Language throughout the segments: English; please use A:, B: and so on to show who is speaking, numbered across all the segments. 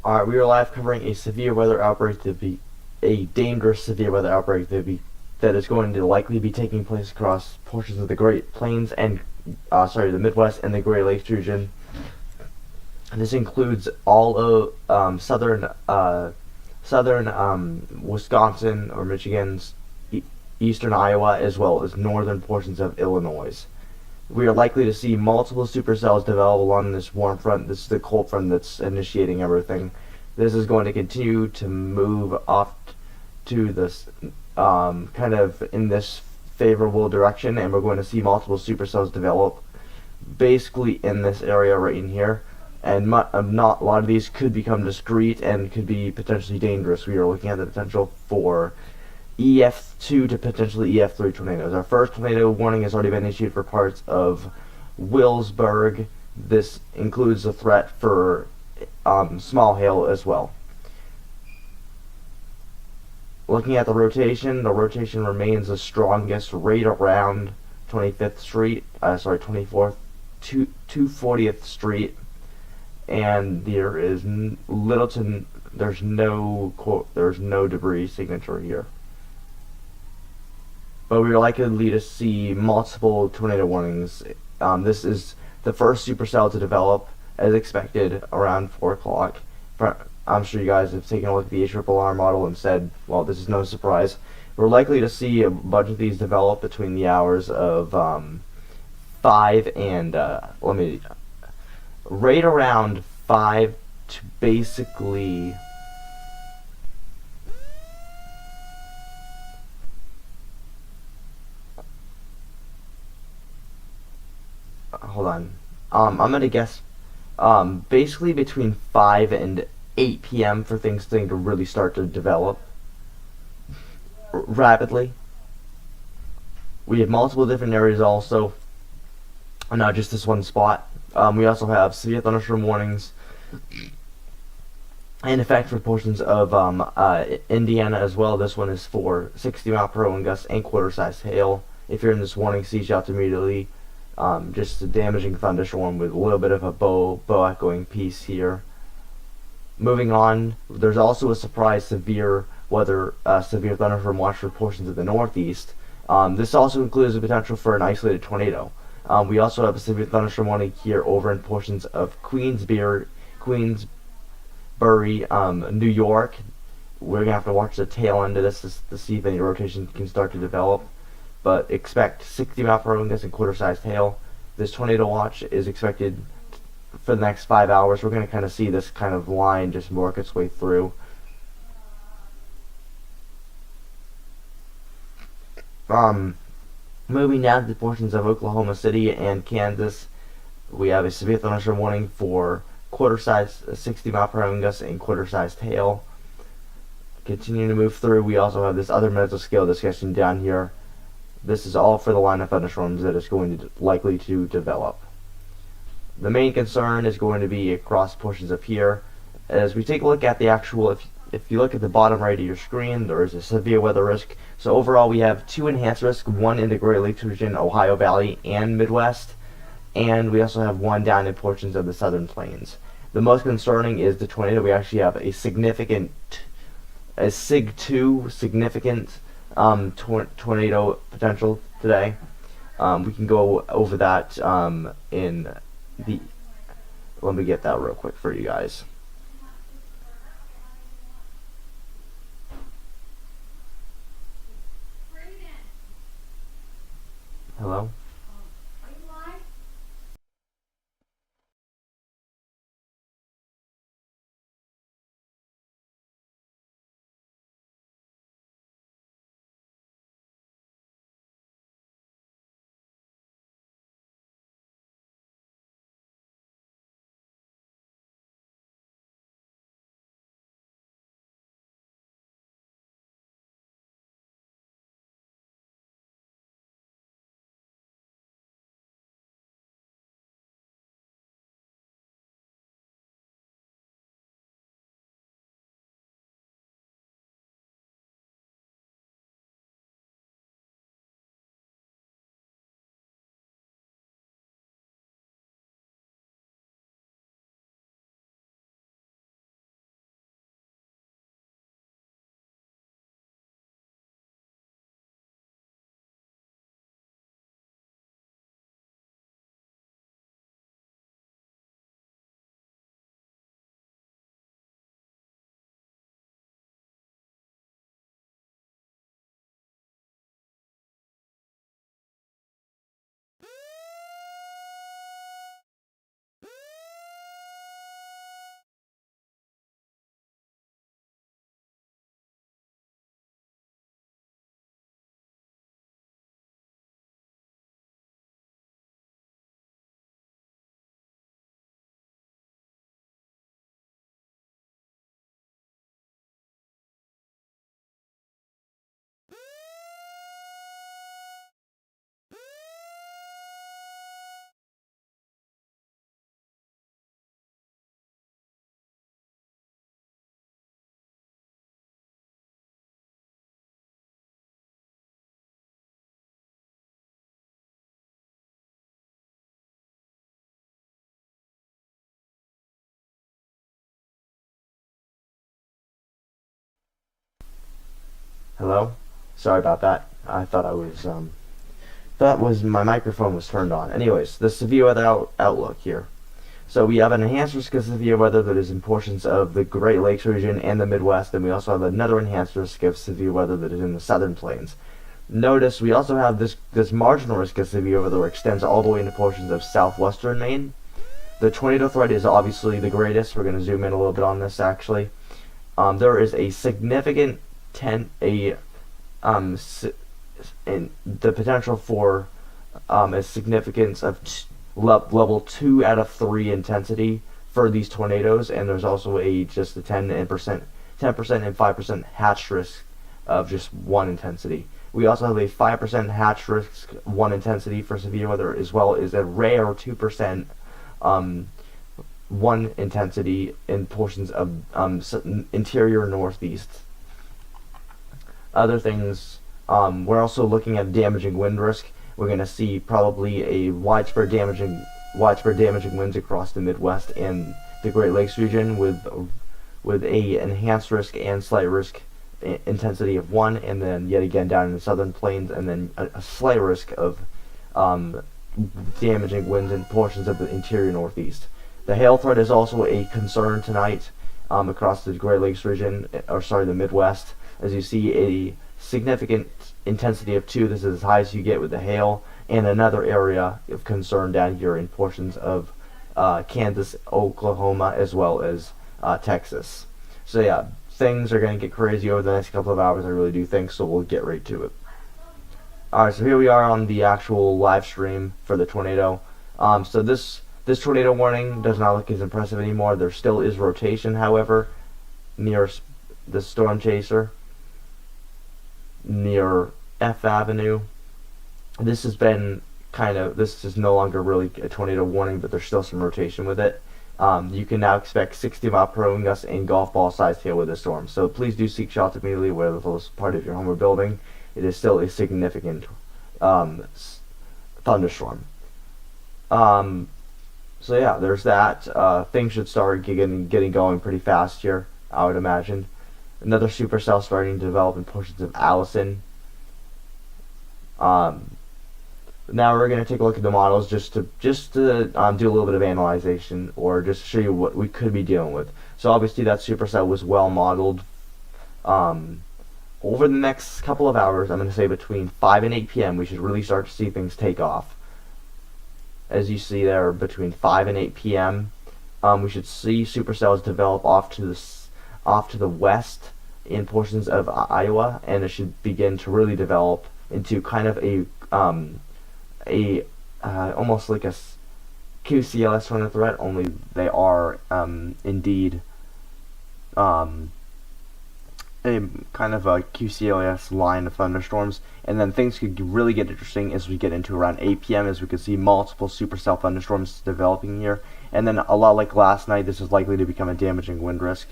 A: Alright, we are live covering a severe weather outbreak to be a dangerous severe weather outbreak that is going to likely be taking place across portions of the Great Plains and the Midwest and the Great Lakes region. And this includes all of southern Wisconsin or Michigan's eastern Iowa, as well as northern portions of Illinois. We are likely to see multiple supercells develop along this warm front. This is the cold front that's initiating everything. This is going to continue to move off to this kind of in this favorable direction, and we're going to see multiple supercells develop basically in this area right in here. And not a lot of these could become discrete and could be potentially dangerous. We are looking at the potential for EF2 to potentially EF3 tornadoes. Our first tornado warning has already been issued for parts of Williamsburg. This includes a threat for small hail as well. Looking at the rotation remains the strongest right around 25th Street, 24th, 240th Street, and there is there's no debris signature here. But we are likely to see multiple tornado warnings. This is the first supercell to develop, as expected, around 4 o'clock. I'm sure you guys have taken a look at the ARRR model and said, well, this is no surprise. We're likely to see a bunch of these develop between the hours of 5 and, right around 5 to basically... hold on. I'm gonna guess basically between 5 and 8 p.m. for things to really start to develop rapidly. We have multiple different areas also, not just this one spot. We also have severe thunderstorm warnings in effect for portions of Indiana as well. This one is for 60-mile-per-hour wind gusts and quarter-sized hail. If you're in this warning, cease out immediately. Just a damaging thunderstorm with a little bit of a bow echoing piece here. Moving on, there's also a surprise severe thunderstorm watch for portions of the Northeast. This also includes the potential for an isolated tornado. We also have a severe thunderstorm warning here over in portions of Queensbury, New York. We're going to have to watch the tail end of this to see if any rotation can start to develop. But expect 60-mile-per-hour wind gusts and quarter-sized hail. This tornado watch is expected for the next 5 hours. We're going to kind of see this kind of line just work its way through. Moving down to the portions of Oklahoma City and Kansas, we have a severe thunderstorm warning for quarter-sized 60-mile-per-hour wind gusts and quarter-sized hail. Continuing to move through, we also have this other mesoscale discussion down here. This is all for the line of thunderstorms that is going to likely to develop. The main concern is going to be across portions of here. As we take a look at the actual, if you look at the bottom right of your screen, there is a severe weather risk. So overall, we have 2 enhanced risks, one in the Great Lakes region, Ohio Valley, and Midwest, and we also have one down in portions of the Southern Plains. The most concerning is the tornado. We actually have a SIG-2 significant tornado potential today. We can go over that let me get that real quick for you guys. Hello? Hello? Sorry about that. I thought my microphone was turned on. Anyways, the severe weather outlook here. So we have an enhanced risk of severe weather that is in portions of the Great Lakes region and the Midwest, and we also have another enhanced risk of severe weather that is in the southern plains. Notice we also have this marginal risk of severe weather extends all the way into portions of southwestern Maine. The tornado threat is obviously the greatest. We're going to zoom in a little bit on this actually. There is a significant the potential for a significance of level 2 out of 3 intensity for these tornadoes, and there's also just a 10% and 5% hatch risk of just 1 intensity. We also have a 5% hatch risk 1 intensity for severe weather, as well as a rare 2% 1 intensity in portions of interior northeast. Other things, we're also looking at damaging wind risk. We're going to see probably a widespread damaging winds across the Midwest and the Great Lakes region with a enhanced risk and slight risk intensity of 1, and then yet again down in the southern plains, and then a slight risk of damaging winds in portions of the interior northeast. The hail threat is also a concern tonight across the Great Lakes region, the Midwest. As you see, a significant intensity of 2. This is as high as you get with the hail, and another area of concern down here in portions of Kansas, Oklahoma, as well as Texas. So yeah, things are going to get crazy over the next couple of hours, I really do think, so we'll get right to it. Alright, so here we are on the actual live stream for the tornado. So this tornado warning does not look as impressive anymore. There still is rotation, however, near the storm chaser, near F Avenue. This is no longer really a tornado warning, but there's still some rotation with it. You can now expect 60-mile-per-hour gusts and golf ball sized hail with the storm. So please do seek shelter immediately, whether it's part of your home or building. It is still a significant thunderstorm. So yeah, there's that. Things should start getting going pretty fast here, I would imagine. Another supercell starting to develop in portions of Allison. Now we're going to take a look at the models just to do a little bit of analyzation, or just show you what we could be dealing with. So obviously that supercell was well modeled. Over the next couple of hours, I'm going to say between 5 and 8 p.m. we should really start to see things take off. As you see there, between 5 and 8 p.m. We should see supercells develop off to the west in portions of Iowa, and it should begin to really develop into kind of almost like a QCLS tornado threat, only they are indeed a kind of a QCLS line of thunderstorms. And then things could really get interesting as we get into around 8 p.m. as we could see multiple supercell thunderstorms developing here. And then a lot like last night, this is likely to become a damaging wind risk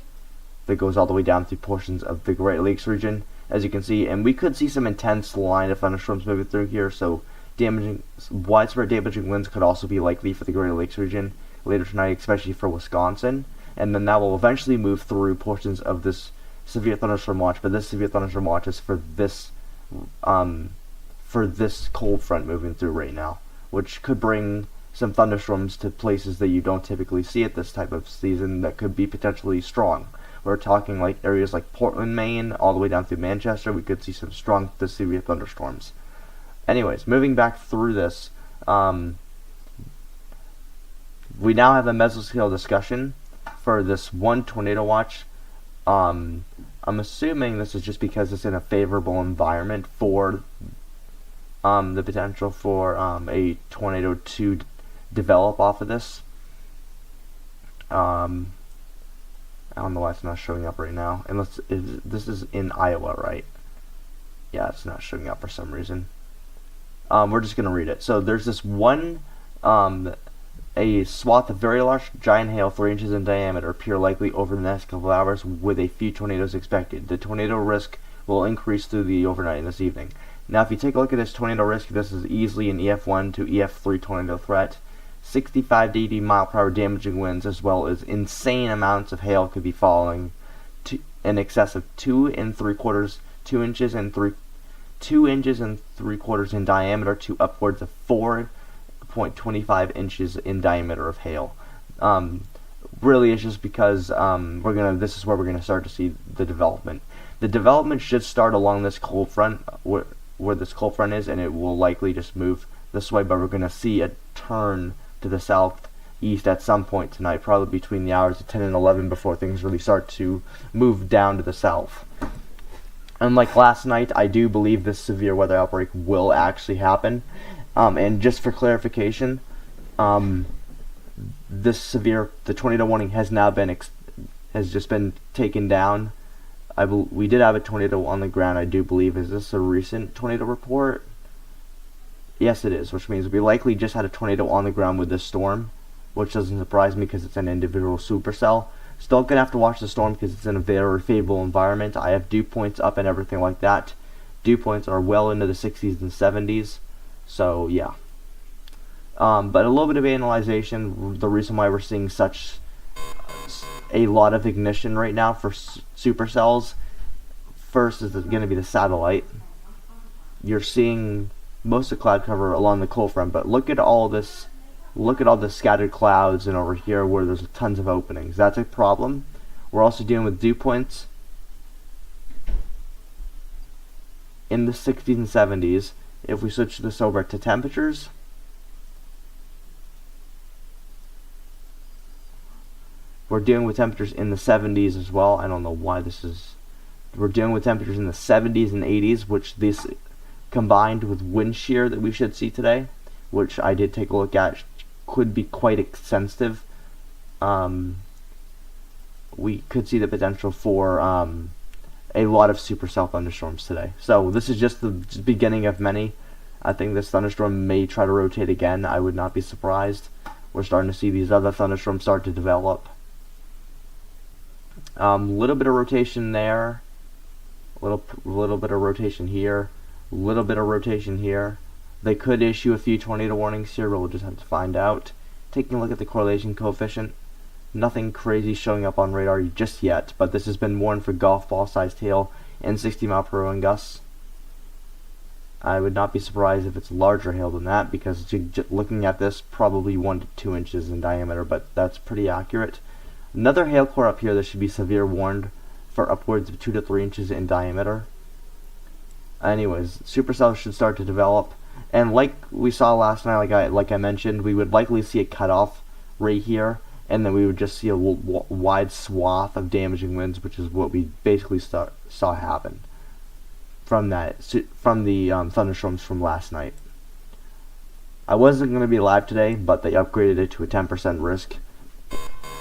A: that goes all the way down through portions of the Great Lakes region, as you can see. And we could see some intense line of thunderstorms moving through here, so widespread damaging winds could also be likely for the Great Lakes region later tonight, especially for Wisconsin. And then that will eventually move through portions of this severe thunderstorm watch, but this severe thunderstorm watch is for this cold front moving through right now, which could bring some thunderstorms to places that you don't typically see at this type of season that could be potentially strong. We're talking like areas like Portland, Maine, all the way down through Manchester. We could see some strong severe thunderstorms. Anyways, moving back through this, we now have a mesoscale discussion for this one tornado watch. I'm assuming this is just because it's in a favorable environment for the potential for a tornado to develop off of this. I don't know why it's not showing up right now. Unless this is in Iowa, right? Yeah, it's not showing up for some reason. We're just gonna read it. So there's this one, a swath of very large giant hail 3 inches in diameter appear likely over the next couple of hours, with a few tornadoes expected. The tornado risk will increase through the overnight and this evening. Now, if you take a look at this tornado risk, this is easily an EF1 to EF3 tornado threat. 65 to 80 mile per hour damaging winds, as well as insane amounts of hail could be falling to in excess of 2 3/4 2 inches and 3/4 in diameter to upwards of 4.25 inches in diameter of hail. Really, it's just because this is where we're gonna start to see the development. The development should start along this cold front, where this cold front is, and it will likely just move this way. But we're gonna see a turn to the southeast at some point tonight, probably between the hours of 10 and 11, before things really start to move down to the south. Unlike last night, I do believe this severe weather outbreak will actually happen. And just for clarification, the tornado warning has now been has just been taken down. We did have a tornado on the ground, I do believe. Is this a recent tornado report? Yes, it is, which means we likely just had a tornado on the ground with this storm, which doesn't surprise me because it's an individual supercell. Still gonna have to watch the storm because it's in a very favorable environment. I have dew points up and everything like that. Dew points are well into the 60s and 70s, so yeah. But a little bit of analyzation. The reason why we're seeing such a lot of ignition right now for supercells. First is going to be the satellite. You're seeing most of the cloud cover along the cold front, but look at all this. Look at all the scattered clouds, and over here where there's tons of openings. That's a problem. We're also dealing with dew points in the 60s and 70s. If we switch this over to temperatures, we're dealing with temperatures in the 70s as well. I don't know why this is. We're dealing with temperatures in the 70s and 80s, which this combined with wind shear that we should see today, which I did take a look at, could be quite extensive. We could see the potential for a lot of supercell thunderstorms today. So this is just the beginning of many. I think this thunderstorm may try to rotate again. I would not be surprised. We're starting to see these other thunderstorms start to develop. Little bit of rotation there, little bit of rotation here, little bit of rotation here. They could issue a few tornado warnings here, but we'll just have to find out. Taking a look at the correlation coefficient, nothing crazy showing up on radar just yet, but this has been warned for golf ball sized hail and 60-mile-per-hour gusts. I would not be surprised if it's larger hail than that, because looking at this, probably 1 to 2 inches in diameter, but that's pretty accurate. Another hail core up here that should be severe warned for upwards of 2 to 3 inches in diameter. Anyways, supercells should start to develop, and like we saw last night, like I mentioned, we would likely see a cutoff right here, and then we would just see a wide swath of damaging winds, which is what we basically saw happen from the thunderstorms from last night. I wasn't going to be live today, but they upgraded it to a 10% risk.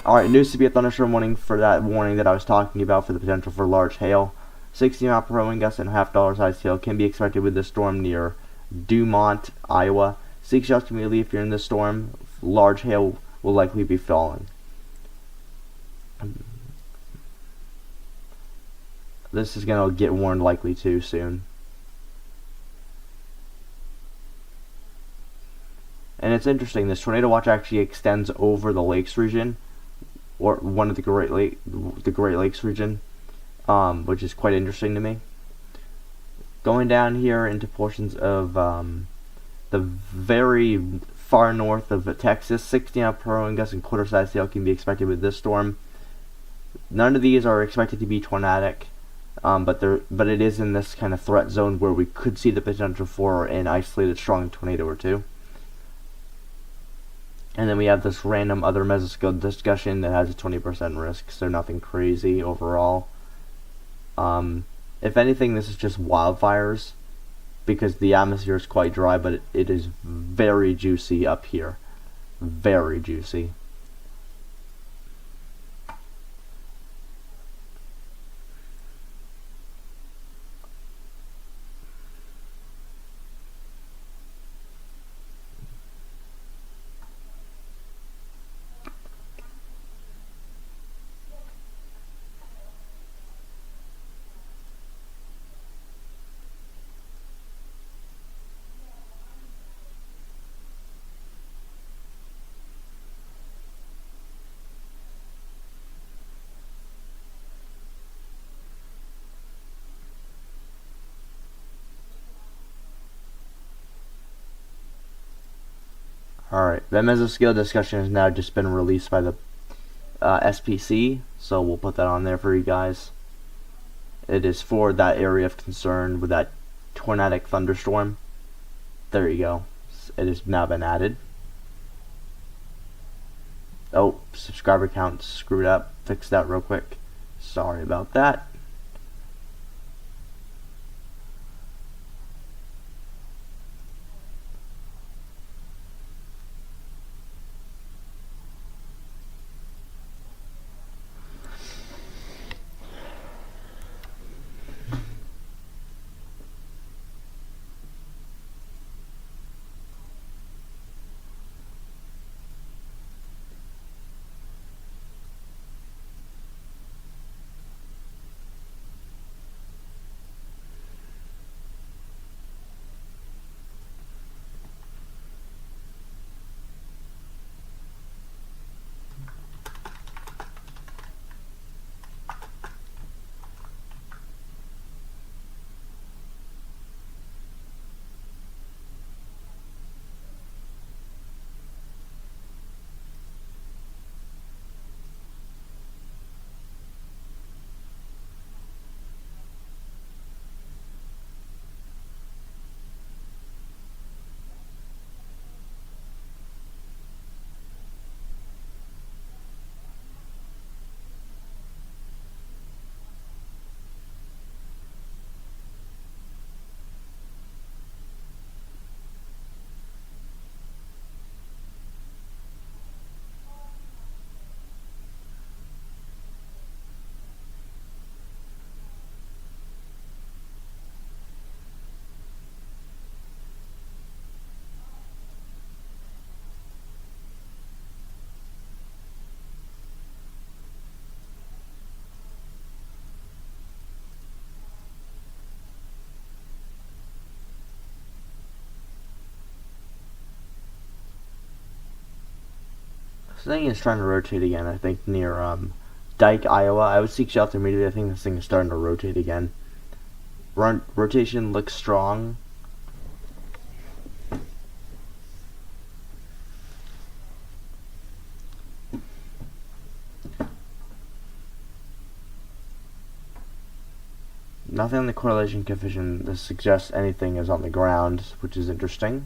A: Alright, new severe thunderstorm warning for that warning that I was talking about for the potential for large hail. 60-mile-per-hour wind gusts and $0.5 sized hail can be expected with this storm near Dumont, Iowa. Seek shelter immediately if you're in this storm. Large hail will likely be falling. This is going to get warned likely too soon. And it's interesting, this tornado watch actually extends over the lakes region, or one of the Great Lakes region, which is quite interesting to me. Going down here into portions of the very far north of Texas, 60-mile-per-hour wind gusts and quarter-sized hail can be expected with this storm. None of these are expected to be tornadic, but it is in this kind of threat zone where we could see the potential for an isolated strong tornado or two. And then we have this random other mesoscale discussion that has a 20% risk, so nothing crazy overall. If anything, this is just wildfires, because the atmosphere is quite dry, but it is very juicy up here. Very juicy. Alright, the mesoscale discussion has now just been released by the SPC, so we'll put that on there for you guys. It is for that area of concern with that tornadic thunderstorm. There you go. It has now been added. Oh, subscriber count screwed up. Fix that real quick. Sorry about that. This thing is trying to rotate again, I think, near Dike, Iowa. I would seek shelter immediately. I think this thing is starting to rotate again. Rotation looks strong. Nothing on the correlation coefficient that suggests anything is on the ground, which is interesting.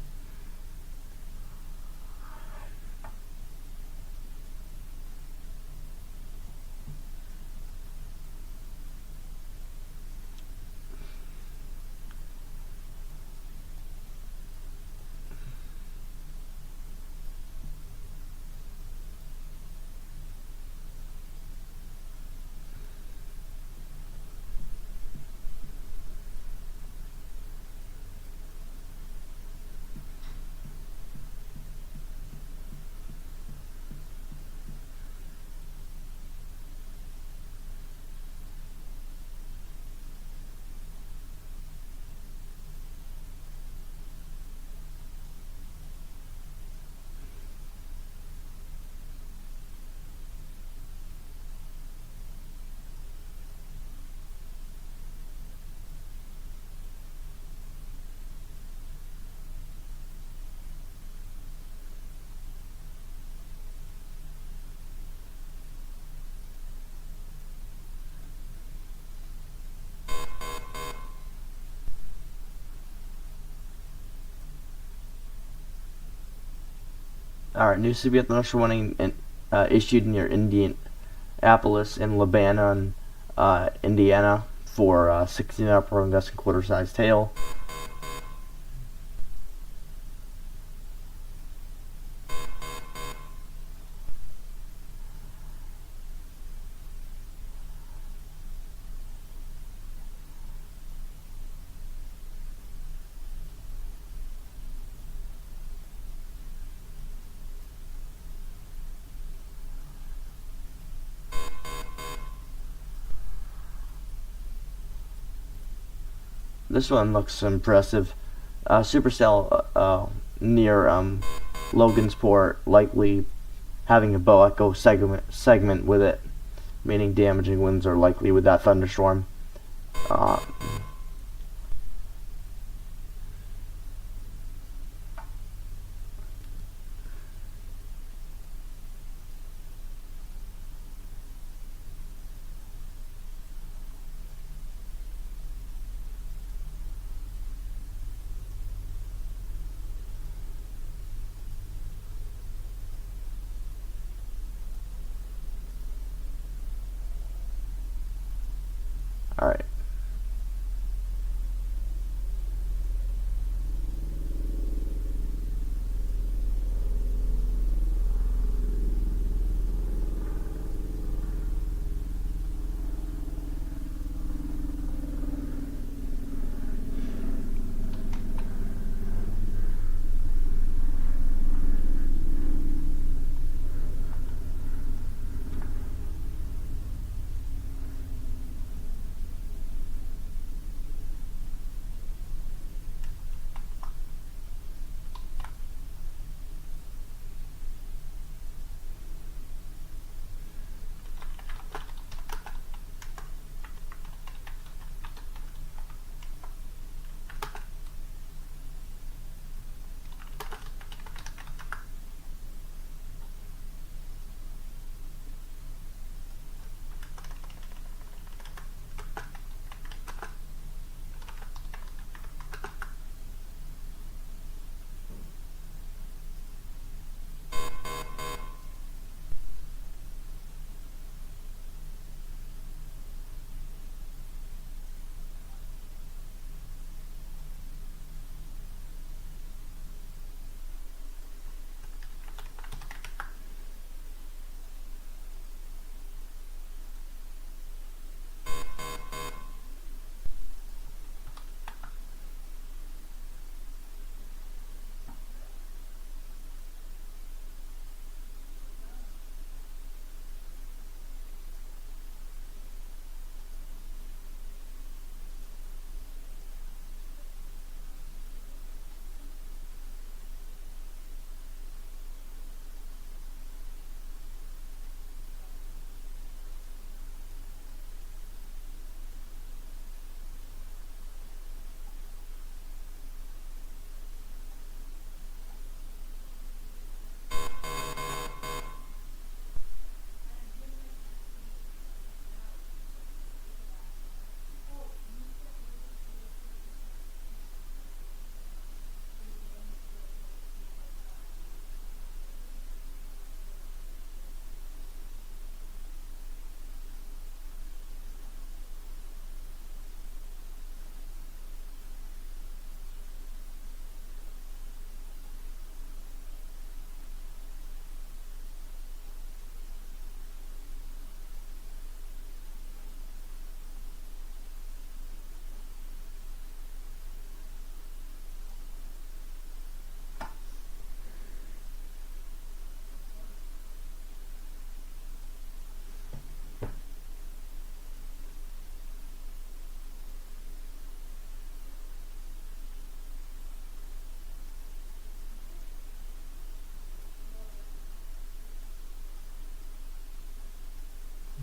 A: Alright, new severe thunderstorm warning issued near Indianapolis and Lebanon, Indiana for 16 hour gust and quarter sized hail. This one looks impressive. Supercell near Logansport, likely having a bow echo segment with it, meaning damaging winds are likely with that thunderstorm. Alright.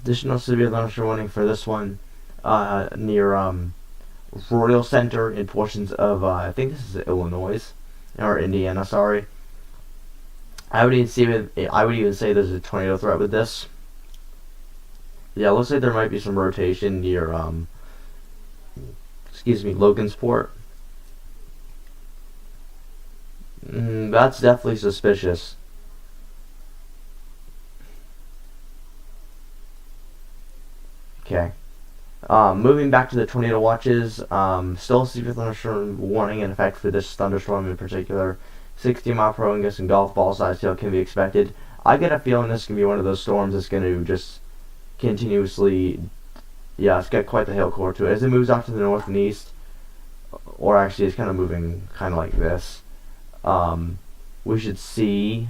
A: Additional severe thunderstorm warning for this one near Royal Center in portions of I think this is Illinois or Indiana. Sorry, I would even say there's a tornado threat with this. Yeah, looks like there might be some rotation near Logansport. That's definitely suspicious. Okay. Moving back to the tornado watches, still a severe thunderstorm warning in effect for this thunderstorm in particular. 60-mile-per-hour winds and golf ball size hail can be expected. I get a feeling this can be one of those storms that's going to just continuously, yeah, it's got quite the hail core to it. As it moves off to the north and east, or actually it's kind of moving kind of like this, we should see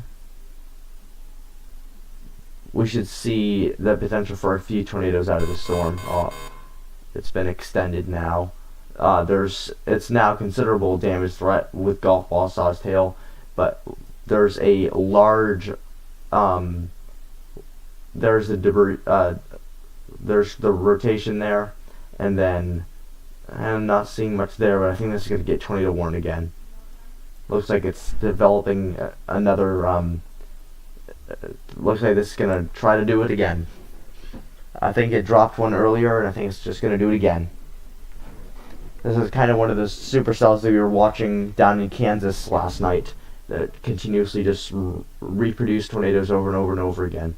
A: the potential for a few tornadoes out of the storm. It's been extended now. It's now considerable damage threat with golf ball sized hail, but there's a large there's the debris, there's the rotation there, and then I'm not seeing much there, but I think this is going to get tornado warned again. Looks like it's developing another looks like this is going to try to do it again. I think it dropped one earlier, and I think it's just going to do it again. This is kind of one of those supercells that we were watching down in Kansas last night that continuously just reproduce tornadoes over and over and over again.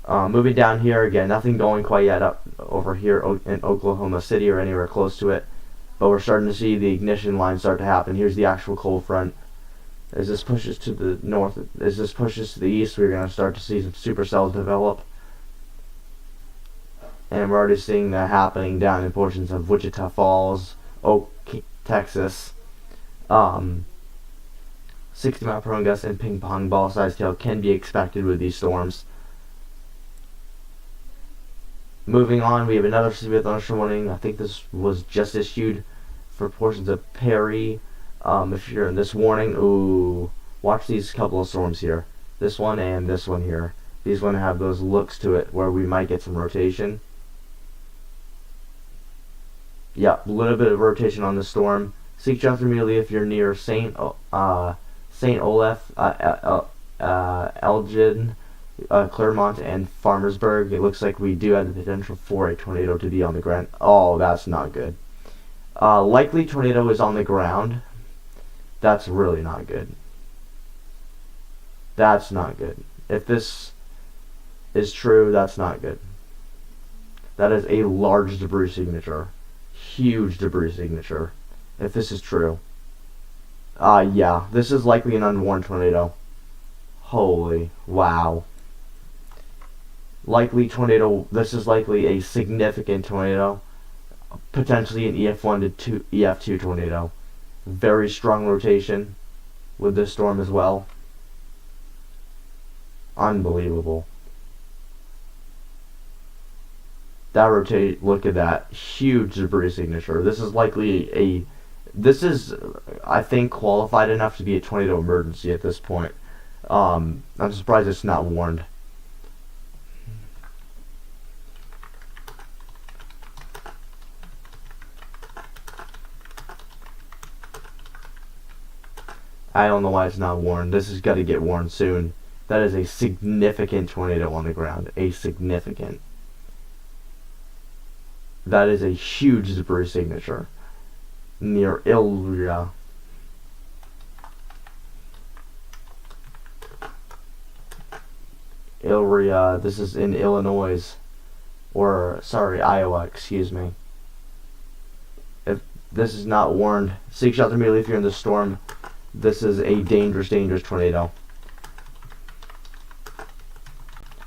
A: Moving down here again, nothing going quite yet up over here in Oklahoma City or anywhere close to it, but we're starting to see the ignition line start to happen. Here's the actual cold front. As this pushes to the north, as this pushes to the east, we're going to start to see some supercells develop. And we're already seeing that happening down in portions of Wichita Falls, Texas. 60-mile-per-hour gusts and ping-pong ball-sized hail can be expected with these storms. Moving on, we have another severe thunderstorm warning. I think this was just issued for portions of Perry. If you're in this warning, ooh, watch these couple of storms here. This one and this one here. These one have those looks to it where we might get some rotation. Yeah, a little bit of rotation on the storm. Seek shelter immediately if you're near St. Olaf, Elgin, Claremont, and Farmersburg. It looks like we do have the potential for a tornado to be on the ground. Oh, that's not good. Likely tornado is on the ground. That's really not good. That's not good. If this is true, that's not good. That is a large debris signature. Huge debris signature. If this is true. Yeah, this is likely an unwarned tornado. Holy, wow. Likely tornado, this is likely a significant tornado. Potentially an EF1 to EF2 tornado. Very strong rotation with this storm as well. Unbelievable. That rotate, look at that. Huge debris signature. This is likely this is, I think, qualified enough to be a tornado emergency at this point. I'm surprised it's not warned. I don't know why it's not warned. This has got to get warned soon. That is a significant tornado on the ground. A significant. That is a huge debris signature near Illyria. This is in Illinois. Or, sorry, Iowa, excuse me. If this is not warned, seek shelter immediately if you're in the storm. This is a dangerous, dangerous tornado.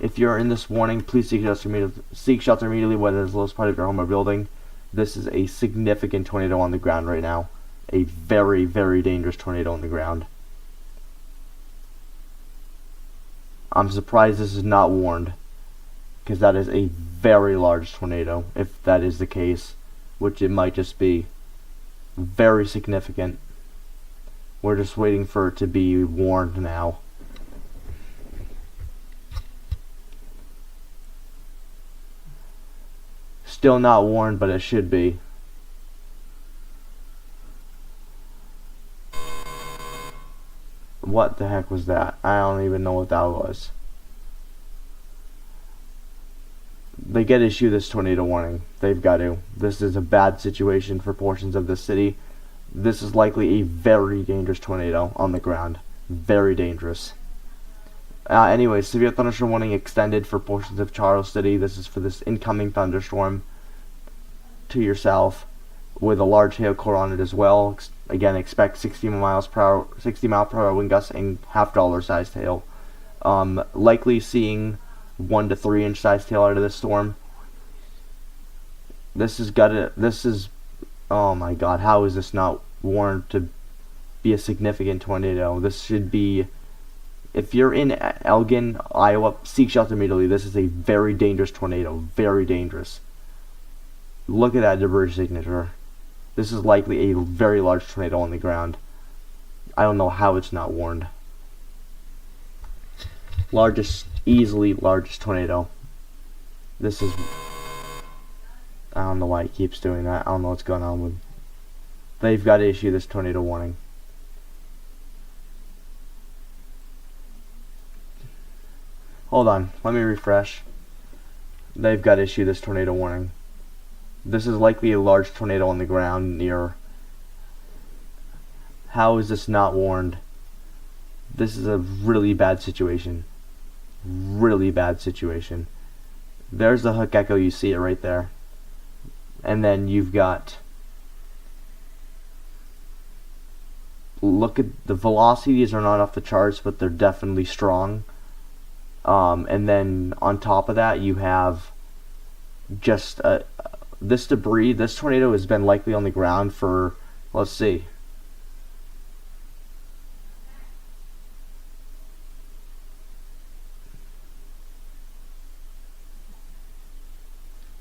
A: If you're in this warning, please seek shelter immediately, whether it's the lowest part of your home or building. This is a significant tornado on the ground right now. A very, very dangerous tornado on the ground. I'm surprised this is not warned, because that is a very large tornado, if that is the case, which it might just be. Very significant. We're just waiting for it to be warned now. Still not warned, but it should be. What the heck was that? I don't even know what that was. They get to issue this tornado warning. They've got to. This is a bad situation for portions of the city. This is likely a very dangerous tornado on the ground. Very dangerous. Anyway, severe thunderstorm warning extended for portions of Charles City. This is for this incoming thunderstorm to your south, with a large hail core on it as well. Again, expect 60 mile per hour wind gusts and $half sized hail. Likely seeing 1 to 3 inch sized hail out of this storm. This is oh my god, how is this not warned to be a significant tornado? This should be, if you're in Elgin, Iowa, seek shelter immediately. This is a very dangerous tornado. Very dangerous. Look at that debris signature. This is likely a very large tornado on the ground. I don't know how it's not warned. Easily largest tornado. This is, I don't know why it keeps doing that. I don't know what's going on with. They've got to issue this tornado warning. Hold on, let me refresh. They've got to issue this tornado warning. This is likely a large tornado on the ground near. How is this not warned? This is a really bad situation. Really bad situation. There's the hook echo, you see it right there. And then you've got, look at the velocities are not off the charts, but they're definitely strong. And then on top of that, you have just this debris. This tornado has been likely on the ground for, let's see,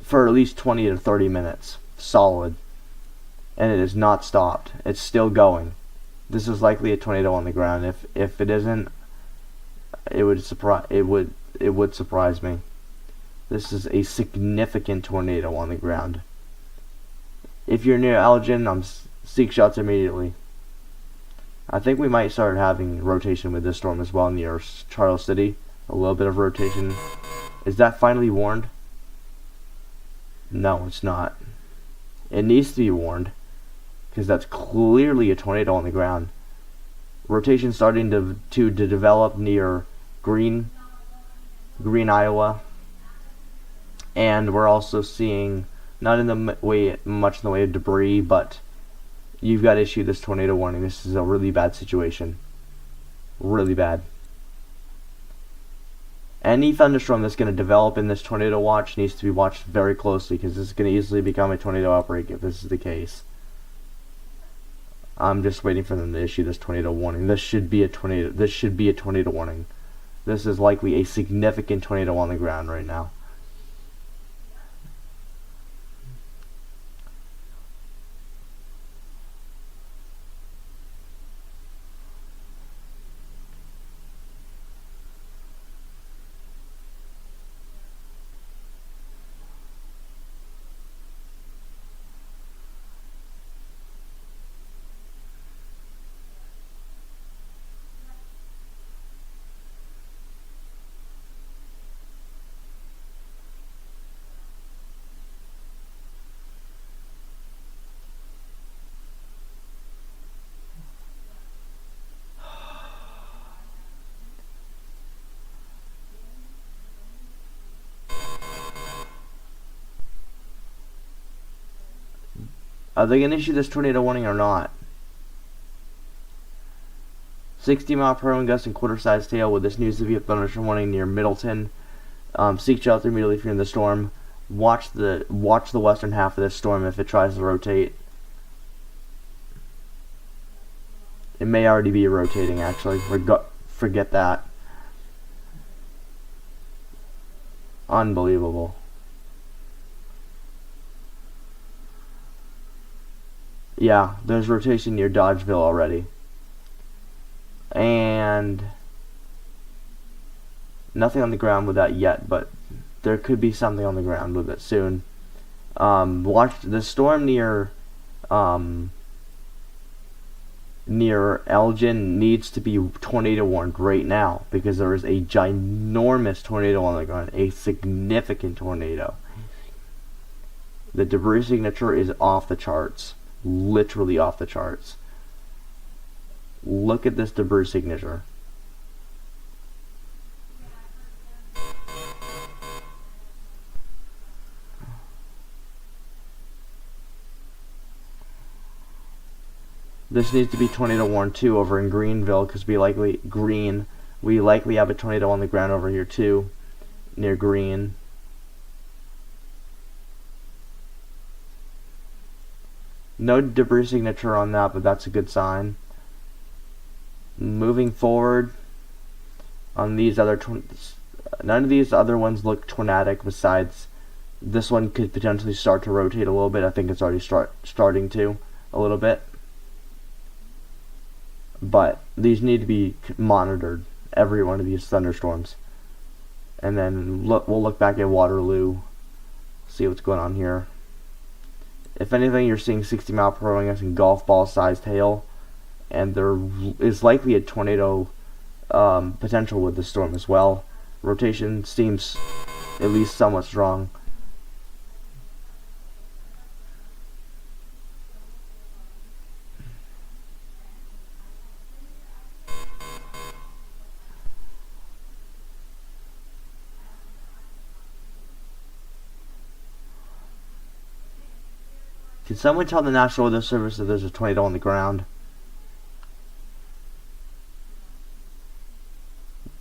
A: for at least 20 to 30 minutes solid, and it has not stopped. It's still going. This is likely a tornado on the ground. If it isn't, it would surprise me. This is a significant tornado on the ground. If you're near Elgin, seek shelter immediately. I think we might start having rotation with this storm as well near Charles City. A little bit of rotation. Is that finally warned? No, it's not. It needs to be warned, because that's clearly a tornado on the ground. Rotation starting to develop near Green, Iowa, and we're also seeing, not in the much in the way of debris, but you've got to issue this tornado warning. This is a really bad situation. Really bad. Any thunderstorm that's going to develop in this tornado watch needs to be watched very closely, because this is going to easily become a tornado outbreak if this is the case. I'm just waiting for them to issue this tornado warning. This should be a tornado. This should be a tornado warning. This is likely a significant tornado on the ground right now. Are they going to issue this tornado warning or not? 60-mile-per-hour wind gusts and quarter-sized hail with this new severe thunderstorm warning near Middleton. Seek shelter immediately if you're in the storm. Watch the western half of this storm if it tries to rotate. It may already be rotating, actually. Forget that. Unbelievable. Yeah, there's rotation near Dodgeville already. And nothing on the ground with that yet, but there could be something on the ground with it soon. Watch the storm near Elgin needs to be tornado warned right now, because there is a ginormous tornado on the ground, a significant tornado. The debris signature is off the charts. Literally off the charts. Look at this debris signature. This needs to be tornado warned too over in Greenville, because we likely have a tornado on the ground over here too, near Green. No debris signature on that, but that's a good sign. Moving forward on these other none of these other ones look tornadic, besides this one could potentially start to rotate a little bit. I think it's already starting to a little bit. But these need to be monitored, every one of these thunderstorms. And then we'll look back at Waterloo, see what's going on here. If anything, you're seeing 60-mile-per-hour wind gusts and golf ball-sized hail, and there is likely a tornado potential with the storm as well. Rotation seems at least somewhat strong. Can someone tell the National Weather Service that there's a tornado on the ground?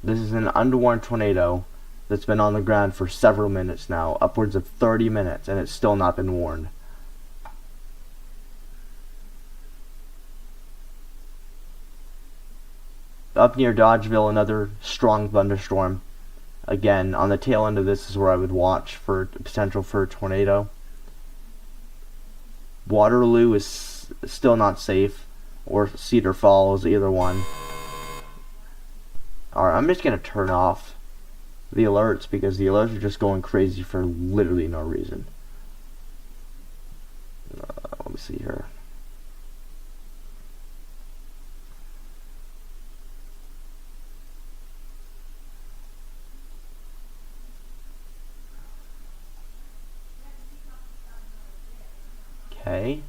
A: This is an unwarned tornado that's been on the ground for several minutes now, upwards of 30 minutes, and it's still not been warned. Up near Dodgeville, another strong thunderstorm. Again, on the tail end of this is where I would watch for potential for a tornado. Waterloo is still not safe, or Cedar Falls, either one. Alright, I'm just going to turn off the alerts because the alerts are just going crazy for literally no reason. Let me see here. Okay.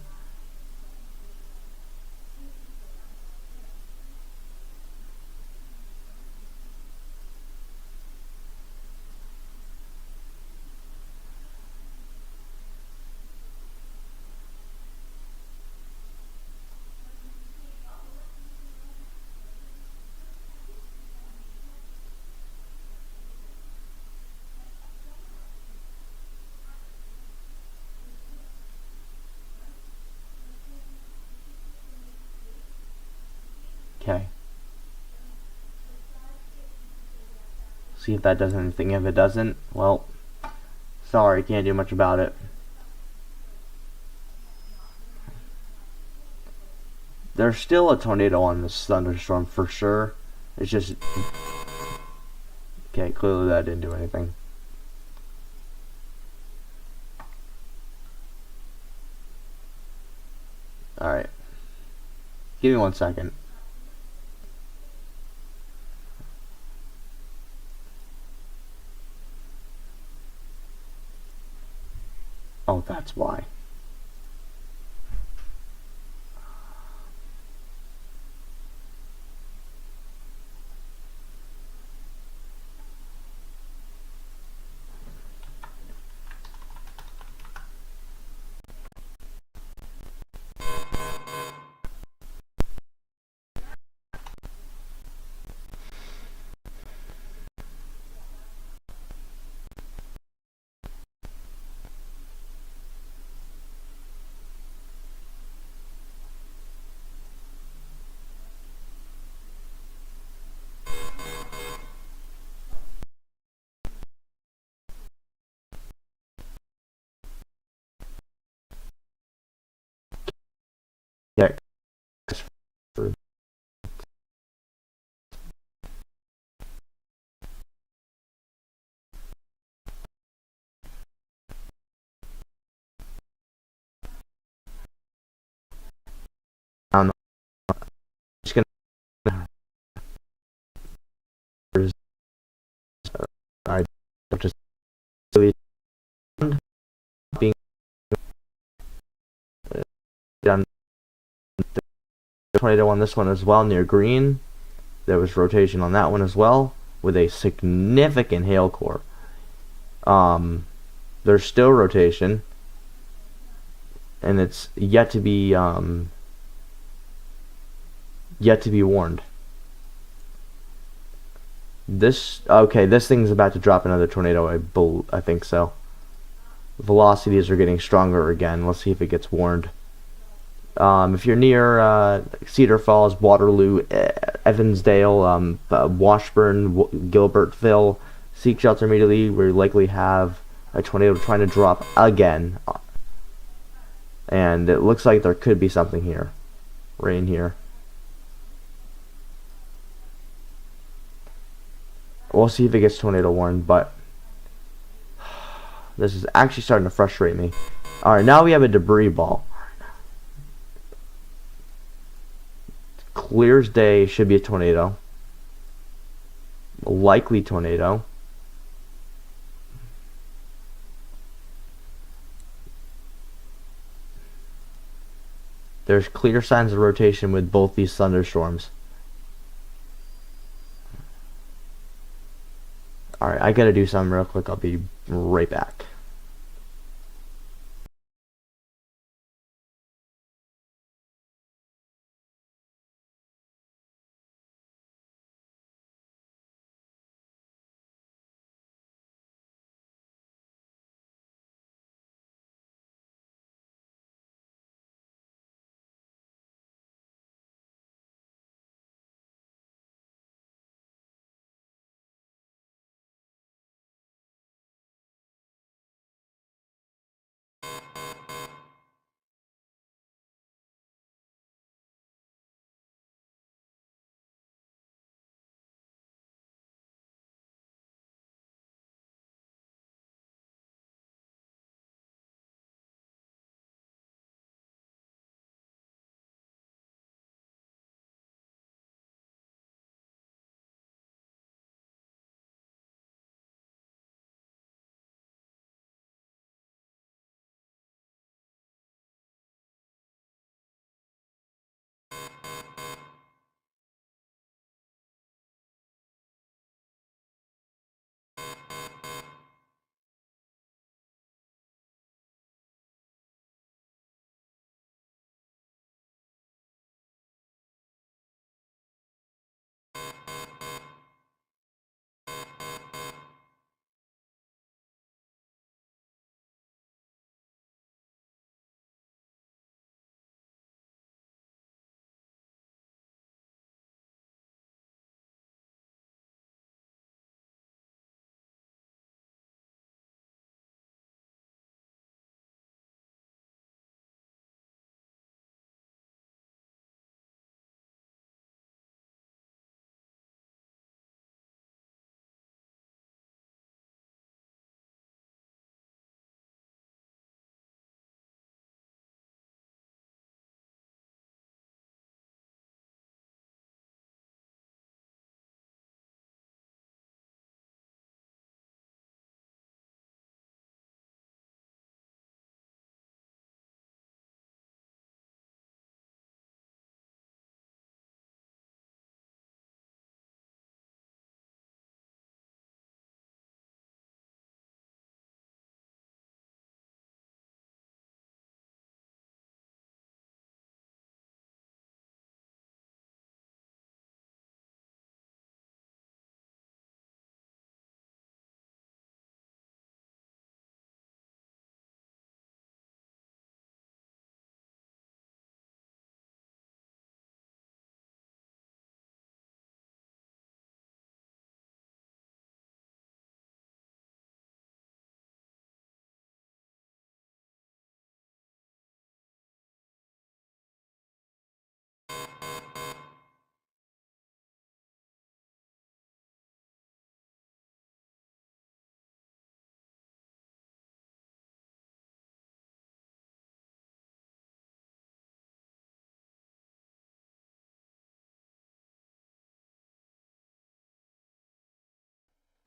A: Okay. See if that does anything. If it doesn't, well, sorry, can't do much about it. There's still a tornado on this thunderstorm for sure. It's just... Okay, clearly that didn't do anything. Alright. Give me 1 second. Oh, that's why. Yeah. I'm just gonna. I just really being done. Tornado on this one as well near green. There was rotation on that one as well with a significant hail core. There's still rotation, and it's yet to be warned. This thing's about to drop another tornado. I think so. Velocities are getting stronger again. Let's see if it gets warned. If you're near Cedar Falls, Waterloo, Evansdale, Washburn, Gilbertville, seek shelter immediately. We likely have a tornado trying to drop again, and it looks like there could be something here, rain here. We'll see if it gets tornado warned, but this is actually starting to frustrate me. Alright, now we have a debris ball. Clear as day, should be a tornado. Likely tornado. There's clear signs of rotation with both these thunderstorms. Alright, I gotta do something real quick. I'll be right back.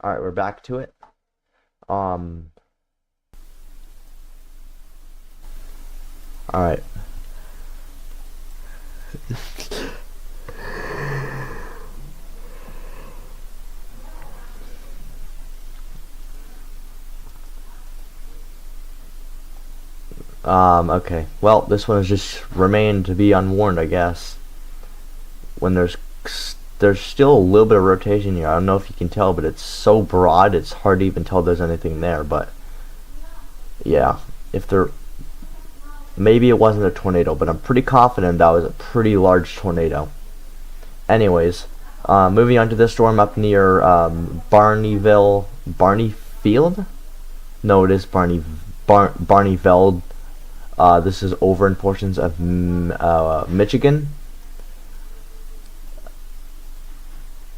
A: Alright, we're back to it. Alright. Okay. Well, this one has just remained to be unwarned, I guess. When there's still a little bit of rotation here. I don't know if you can tell, but it's so broad, it's hard to even tell there's anything there. But yeah, if there, maybe it wasn't a tornado, but I'm pretty confident that was a pretty large tornado. Anyways, moving on to this storm up near Barneyfield. No, it is Barneyveld. This is over in portions of Michigan.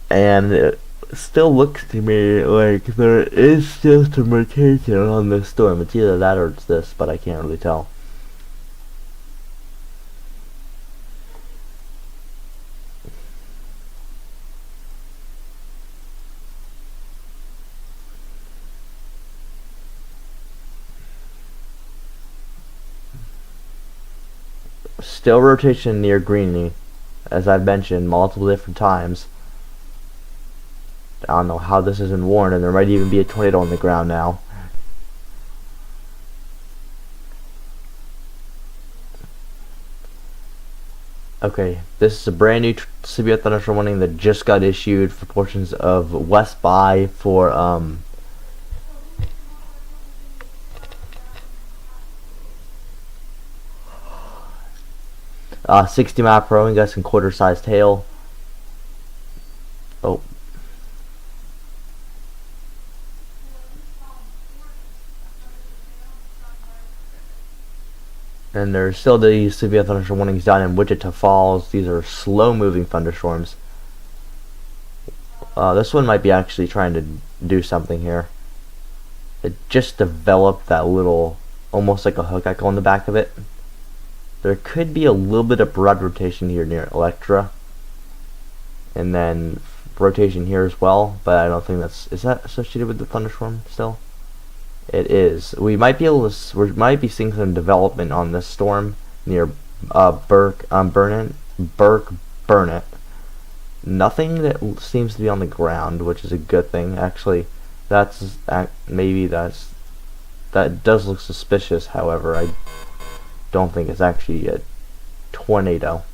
A: And it still looks to me like there is still some rotation on this storm. It's either that or it's this, but I can't really tell. Still rotation near Greeny, as I've mentioned multiple different times. I don't know how this isn't warned, and there might even be a tornado on the ground now. Okay, this is a brand new severe thunderstorm warning that just got issued for portions of West By for 60 mile per hour gusts and quarter-sized hail. Oh. And there's still the severe thunderstorm warnings down in Wichita Falls. These are slow-moving thunderstorms. This one might be actually trying to do something here. It just developed that little, almost like a hook echo on the back of it. There could be a little bit of broad rotation here near Electra. And then rotation here as well, but I don't think that's, is that associated with the thunderstorm still? It is. We might be able to. We might be seeing some development on this storm near Burnett. Nothing that seems to be on the ground, which is a good thing. Actually, that does look suspicious. However, I don't think it's actually a tornado.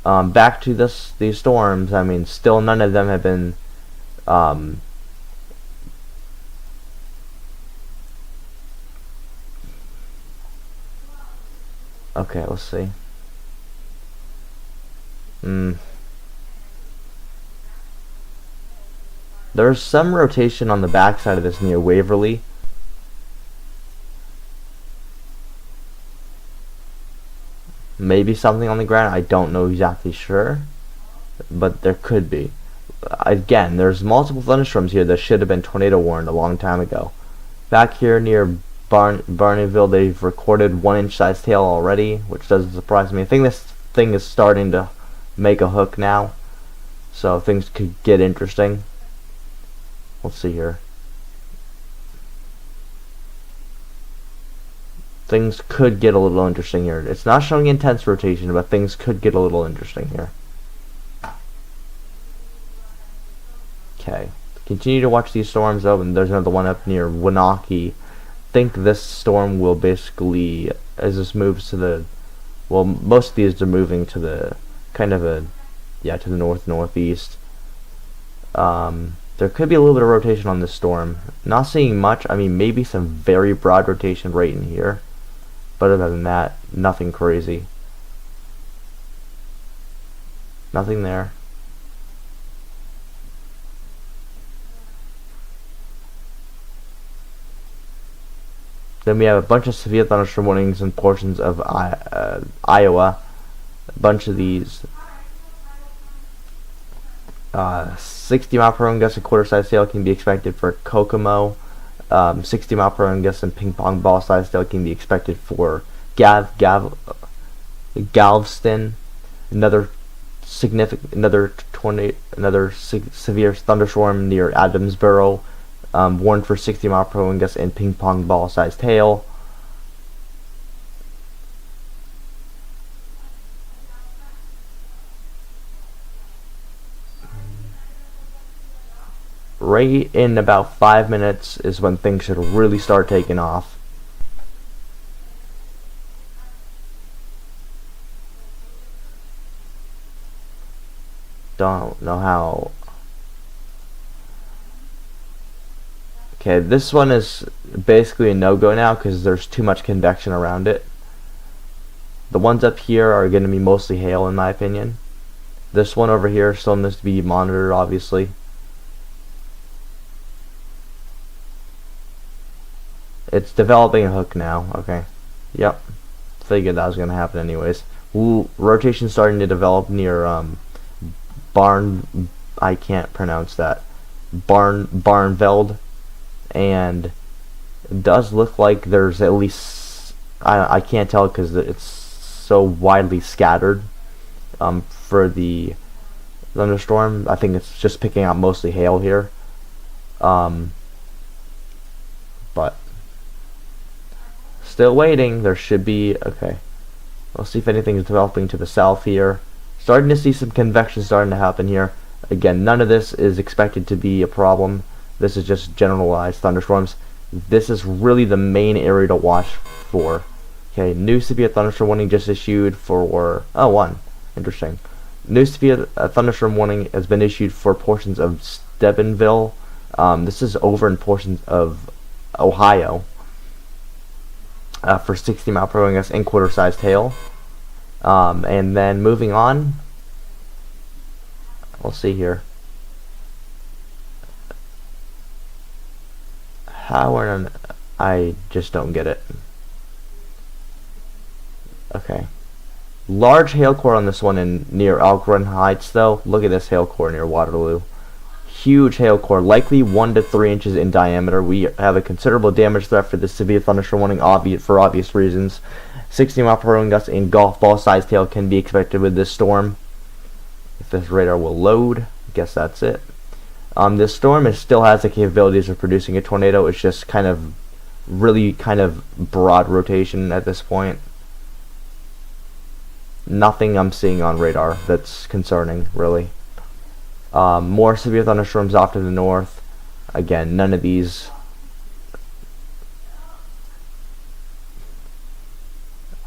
A: Back to these storms. I mean, still none of them have been. Okay, let's see. There's some rotation on the backside of this near Waverly. Maybe something on the ground. I don't know exactly sure, but there could be. Again, there's multiple thunderstorms here that should have been tornado warned a long time ago. Back here near Barneyville, they've recorded 1-inch sized hail already, which doesn't surprise me. I think this thing is starting to make a hook now, so things could get interesting. Let's see here. Things could get a little interesting here. It's not showing intense rotation, but things could get a little interesting here. Okay. Continue to watch these storms though, and there's another one up near Winooki. Think this storm will basically, as this moves to the, well, most of these are moving to the kind of a, yeah, to the northeast. There could be a little bit of rotation on this storm. Not seeing much. I mean, maybe some very broad rotation right in here, but other than that, nothing crazy. Nothing there. Then we have a bunch of severe thunderstorm warnings in portions of Iowa. A bunch of these 60 mile per hour gusts and quarter-sized hail can be expected for Kokomo. 60 mile per hour gusts and ping pong ball sized hail can be expected for Galveston. Another significant, severe thunderstorm near Adamsboro warned for 60-mile-per-hour wind gusts and ping pong ball sized hail. Right in about 5 minutes is when things should really start taking off. Don't know how. Okay, this one is basically a no-go now because there's too much convection around it. The ones up here are going to be mostly hail in my opinion. This one over here still needs to be monitored, obviously. It's developing a hook now. Okay. Yep. Figured that was going to happen anyways. Ooh, rotation starting to develop near I can't pronounce that. Barnveld, and it does look like there's at least I can't tell because it's so widely scattered for the thunderstorm. I think it's just picking up mostly hail here, but still waiting. There should be okay. Let's see if anything is developing to the south here. Starting to see some convection starting to happen here. Again, none of this is expected to be a problem. This is just generalized thunderstorms. This is really the main area to watch for. Okay, new severe thunderstorm warning just issued for one. Interesting. New severe thunderstorm warning has been issued for portions of Steubenville. This is over in portions of Ohio for 60-mile-per-hour wind gusts and quarter-sized hail. And then moving on, we'll see here. I just don't get it. Okay. Large hail core on this one near Elk Run Heights, though. Look at this hail core near Waterloo. Huge hail core, likely 1 to 3 inches in diameter. We have a considerable damage threat for this severe thunderstorm warning, for obvious reasons. 60-mile-per-hour wind gusts and golf ball sized hail can be expected with this storm. If this radar will load, I guess that's it. This storm still has the capabilities of producing a tornado. It's just really broad rotation at this point. Nothing I'm seeing on radar that's concerning, really. More severe thunderstorms off to the north. Again, none of these.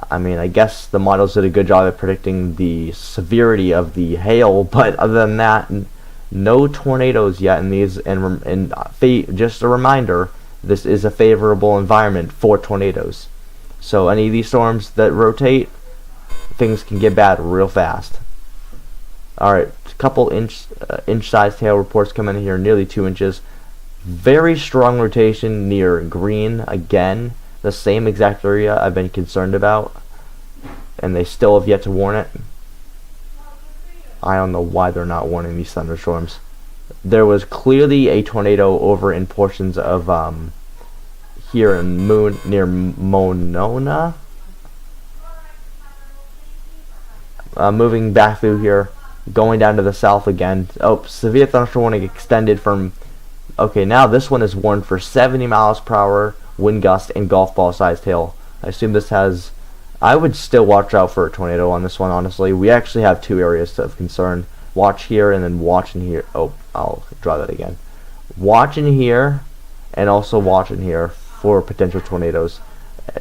A: I mean, I guess the models did a good job at predicting the severity of the hail, but other than that, no tornadoes yet in these. And just a reminder, this is a favorable environment for tornadoes. So any of these storms that rotate, things can get bad real fast. Alright, a couple inch-sized hail reports come in here, nearly 2 inches. Very strong rotation near Green, again. The same exact area I've been concerned about, and they still have yet to warn it. I don't know why they're not warning these thunderstorms. There was clearly a tornado over in portions of here in near Monona. Moving back through here, going down to the south again. Oh, severe thunderstorm warning extended from. Okay, now this one is warned for 70 miles per hour wind gust and golf ball sized hail. I assume this has. I would still watch out for a tornado on this one, honestly. We actually have 2 areas of concern. Watch here and then watch in here. Oh, I'll draw that again. Watch in here and also watch in here for potential tornadoes.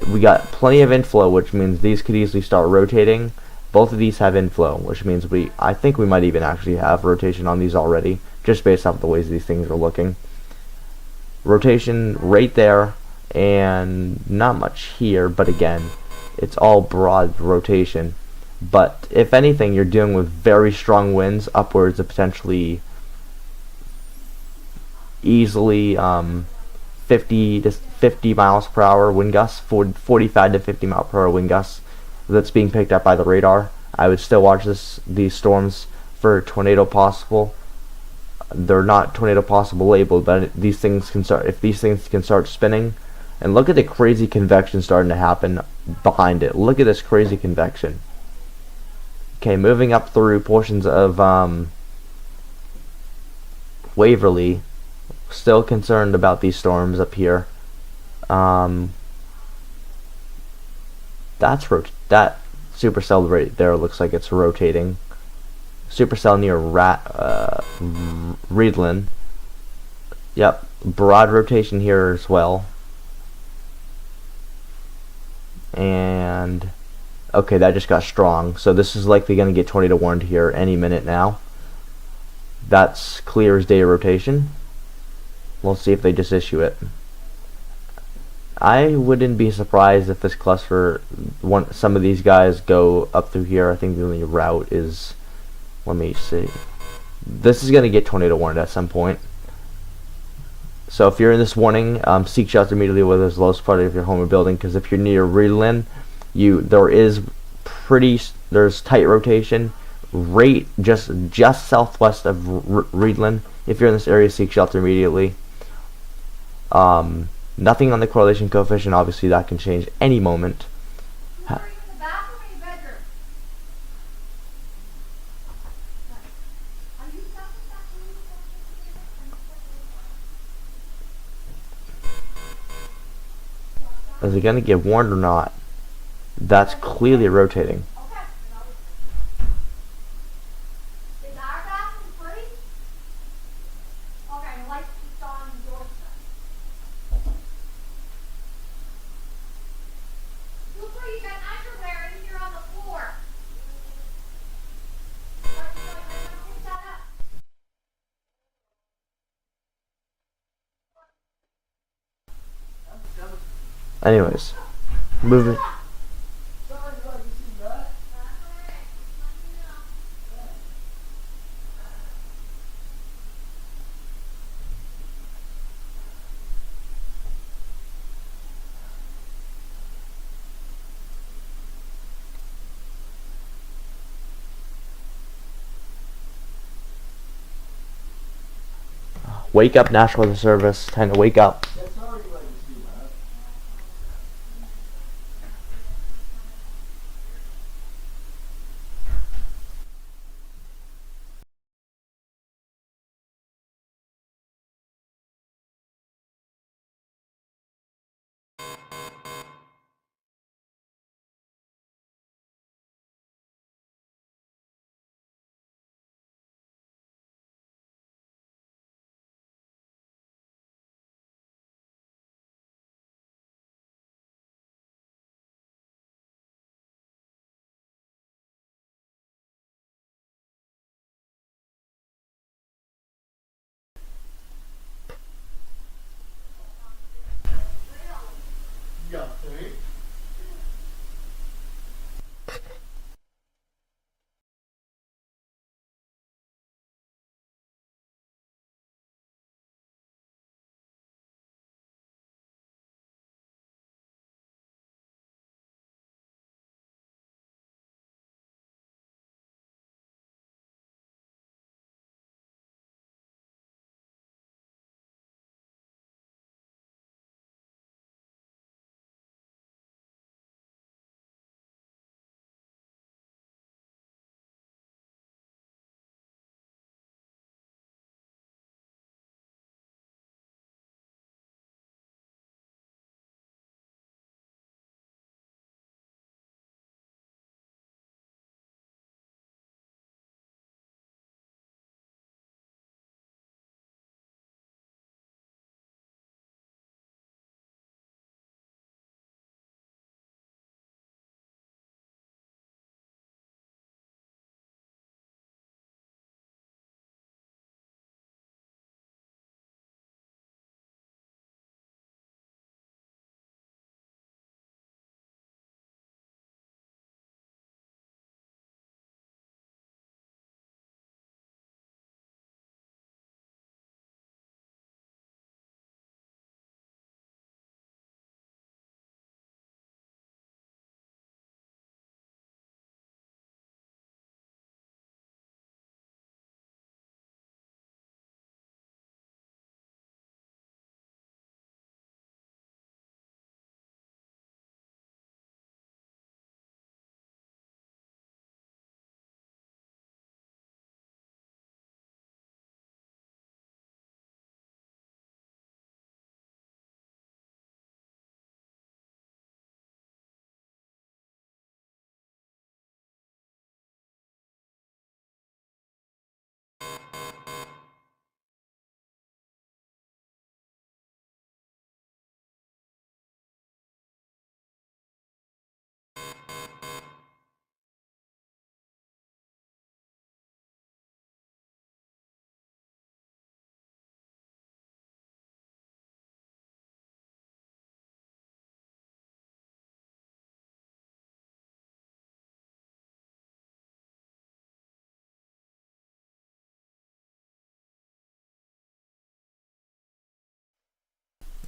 A: We got plenty of inflow, which means these could easily start rotating. Both of these have inflow, which means I think we might even actually have rotation on these already, just based off the ways these things are looking. Rotation right there, and not much here, but again, it's all broad rotation. But if anything, you're dealing with very strong winds, upwards of potentially easily 50 to 50 miles per hour wind gusts, 45 to 50 mile per hour wind gusts. That's being picked up by the radar. I would still watch these storms for tornado possible. They're not tornado possible labeled, but these things can start. If these things can start spinning, and look at the crazy convection starting to happen behind it. Look at this crazy convection. Okay, moving up through portions of Waverly. Still concerned about these storms up here. Um, that supercell right there looks like it's rotating. Supercell near Reedland. Yep, broad rotation here as well. And okay, that just got strong. So this is likely going to get tornado warned here any minute now. That's clear as day rotation. We'll see if they just issue it. I wouldn't be surprised if this cluster, some of these guys go up through here. I think the only route is, let me see. This is going to get tornado warned at some point. So if you're in this warning, seek shelter immediately whether it's the lowest part of your home or building, because if you're near Reedland, there's tight rotation right just southwest of Reedland. If you're in this area, seek shelter immediately. Nothing on the correlation coefficient. Obviously, that can change any moment. Is it going to get warned or not? That's clearly rotating. Anyways, moving. Wake up, National Weather Service. Time to wake up.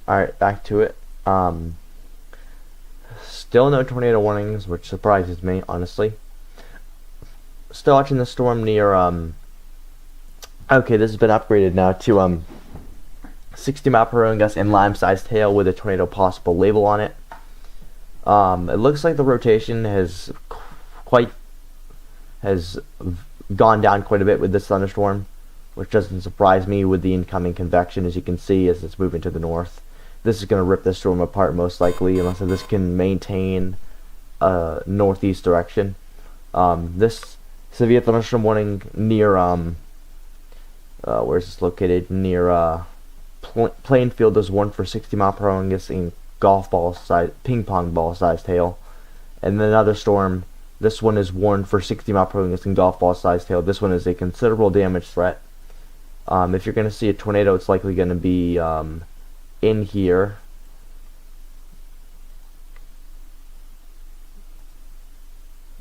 A: Alright, back to it. Still no tornado warnings, which surprises me, honestly. Still watching the storm near, okay, this has been upgraded now to, 60 mile per hour gust and lime-sized hail with a tornado possible label on it. It looks like the rotation has gone down quite a bit with this thunderstorm, which doesn't surprise me with the incoming convection, as you can see, as it's moving to the north. This is going to rip this storm apart most likely, unless this can maintain a northeast direction. This severe thunderstorm warning near, where is this located? Near Plainfield is warned for 60 mile per hour gusts and ping pong ball sized hail. And then another storm, this one is warned for 60 mile per hour gusts and golf ball sized hail. This one is a considerable damage threat. If you're going to see a tornado, it's likely going to be in here.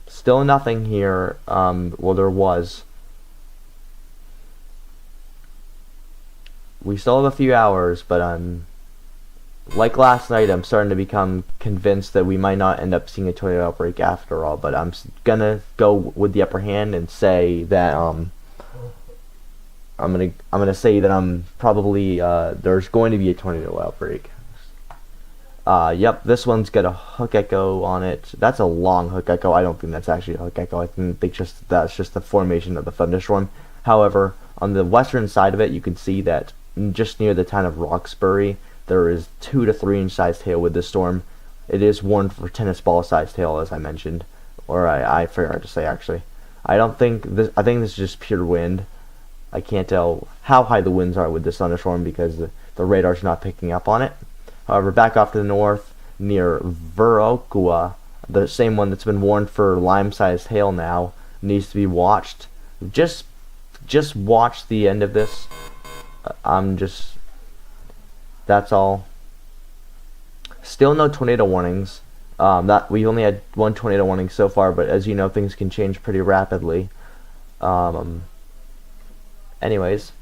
A: Still nothing here. Well, there was. We still have a few hours, but like last night, I'm starting to become convinced that we might not end up seeing a tornado outbreak after all. But I'm gonna go with the upper hand and say that I'm gonna say that I'm probably there's going to be a tornado outbreak. Yep, this one's got a hook echo on it. That's a long hook echo. I don't think that's actually a hook echo. I think that's just the formation of the thunderstorm. However, on the western side of it, you can see that just near the town of Roxbury, there is 2 to 3 inch sized hail with this storm. It is warned for tennis ball sized hail, as I mentioned, or I forgot to say actually. I think this is just pure wind. I can't tell how high the winds are with this thunderstorm because the radar's not picking up on it. However, back off to the north near Viroqua, the same one that's been warned for lime-sized hail now, needs to be watched. Just watch the end of this. That's all. Still no tornado warnings. That we only had one tornado warning so far, but as you know, things can change pretty rapidly. Anyways.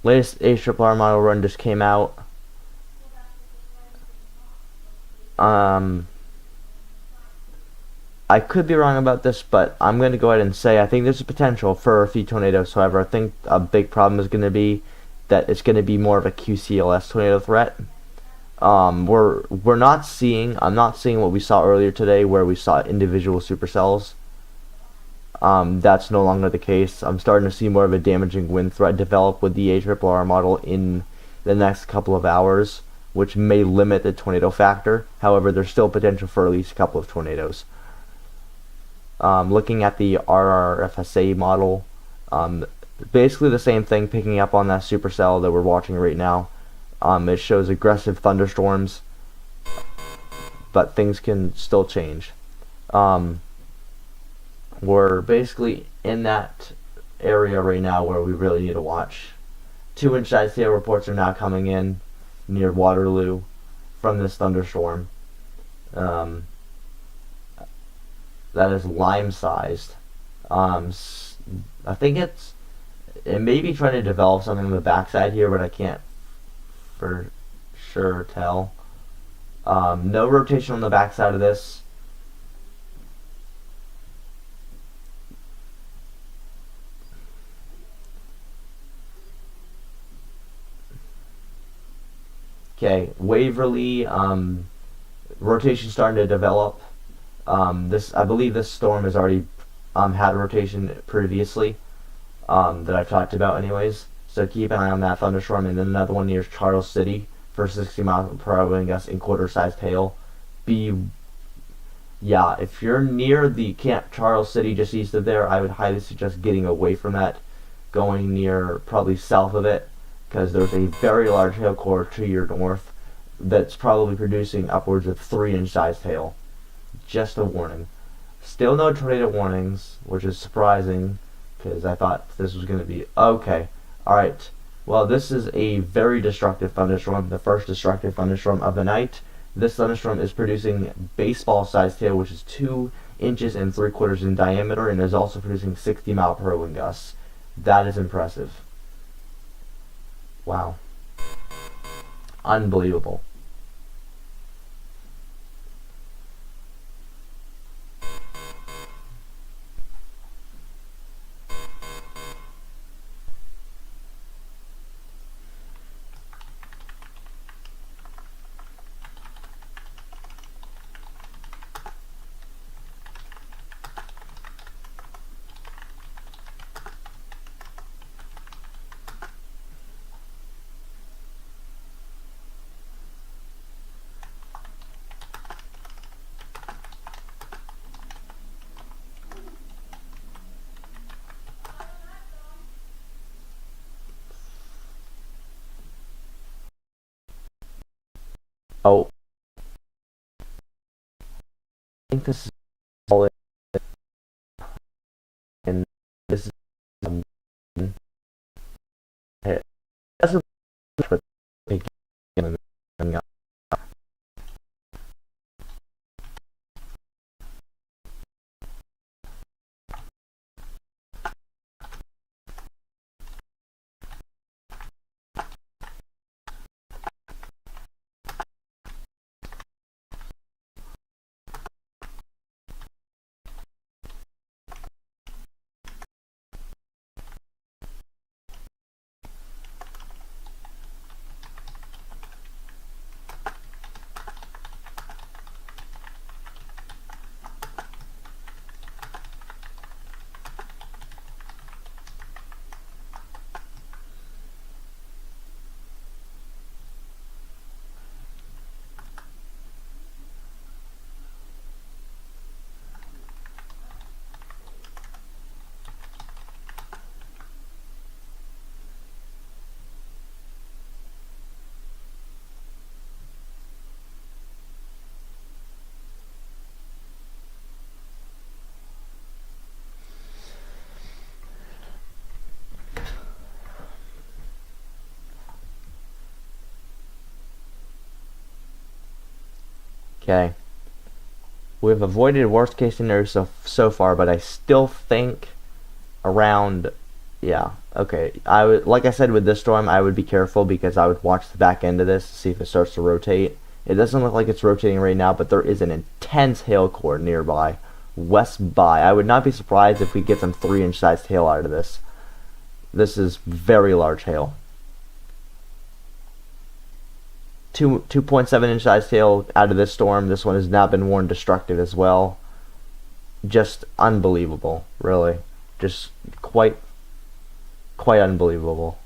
A: Latest ARRR model run just came out. I could be wrong about this, but I'm going to go ahead and say I think there's a potential for a few tornadoes. However, I think a big problem is going to be that it's going to be more of a QCLS tornado threat. I'm not seeing what we saw earlier today, where we saw individual supercells. That's no longer the case. I'm starting to see more of a damaging wind threat develop with the ARRR model in the next couple of hours, which may limit the tornado factor. However, there's still potential for at least a couple of tornadoes. Looking at the RRFSA model, basically the same thing, picking up on that supercell that we're watching right now. It shows aggressive thunderstorms, but things can still change. We're basically in that area right now where we really need to watch. 2-inch size hail reports are now coming in near Waterloo from this thunderstorm. That is lime sized. I think it may be trying to develop something on the backside here, but I can't for sure tell. No rotation on the backside of this. Okay, Waverly, rotation starting to develop. I believe this storm has already had a rotation previously that I've talked about anyways. So keep an eye on that thunderstorm, and then another one near Charles City for 60 miles per hour wind gusts and quarter-sized hail. Yeah, if you're near the Camp Charles City just east of there, I would highly suggest getting away from that, going near probably south of it, because there's a very large hail core to your north that's probably producing upwards of 3-inch sized hail. Just a warning. Still no tornado warnings, which is surprising, because I thought this was going to be okay. Alright, well, this is a very destructive thunderstorm, the first destructive thunderstorm of the night. This thunderstorm is producing baseball-sized hail, which is 2 inches and 3/4 in diameter, and is also producing 60-mile-per-hour wind gusts. That is impressive. Wow. Unbelievable. Oh, I think this is all it, and this is it doesn't but okay. We've avoided worst case scenario so far, but I still think around, yeah, okay. Like I said with this storm, I would be careful because I would watch the back end of this to see if it starts to rotate. It doesn't look like it's rotating right now, but there is an intense hail core nearby, west by. I would not be surprised if we get some 3-inch sized hail out of this. This is very large hail. 2.7-inch sized hail out of this storm. This one has now been warned destructive as well. Just unbelievable, really. Just quite unbelievable.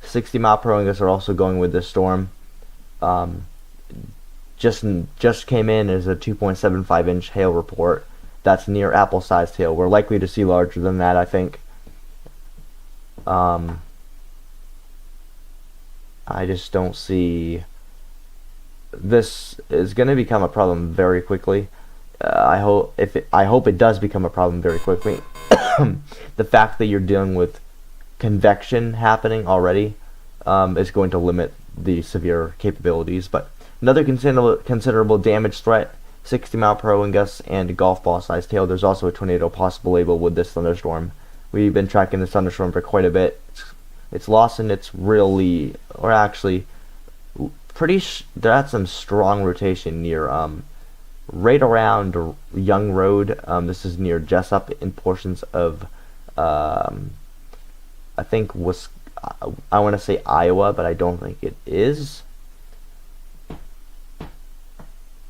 A: 60-mile-per-hour winds are also going with this storm. Just came in as a 2.75-inch hail report. That's near apple-sized hail. We're likely to see larger than that, I think. I just don't see. This is going to become a problem very quickly. I hope it does become a problem very quickly. The fact that you're dealing with convection happening already is going to limit the severe capabilities. But another considerable damage threat: 60-mile-per-hour wind gusts and golf ball sized hail. There's also a tornado possible label with this thunderstorm. We've been tracking this thunderstorm for quite a bit. It's lost in its really, or actually, that's some strong rotation near right around Young Road. This is near Jessup in portions of I think I want to say Iowa, but I don't think it is.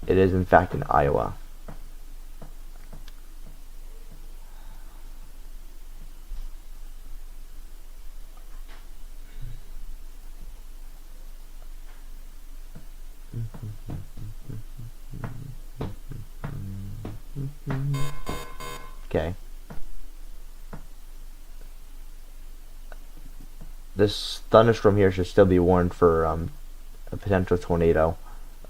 A: It is in fact in Iowa. Okay. This thunderstorm here should still be warned for a potential tornado,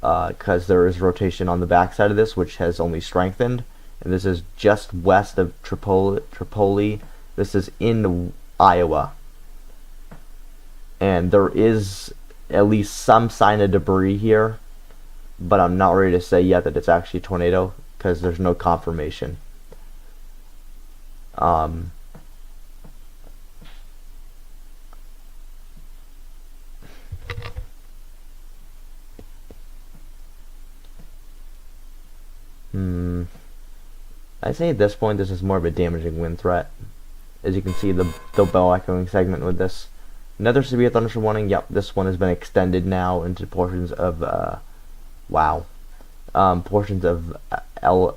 A: because there is rotation on the backside of this, which has only strengthened. And this is just west of Tripoli. This is in Iowa. And there is at least some sign of debris here, but I'm not ready to say yet that it's actually a tornado because there's no confirmation. I say at this point this is more of a damaging wind threat. As you can see, the bell echoing segment with this. Another severe thunderstorm warning. Yep, this one has been extended now into portions of portions of Ala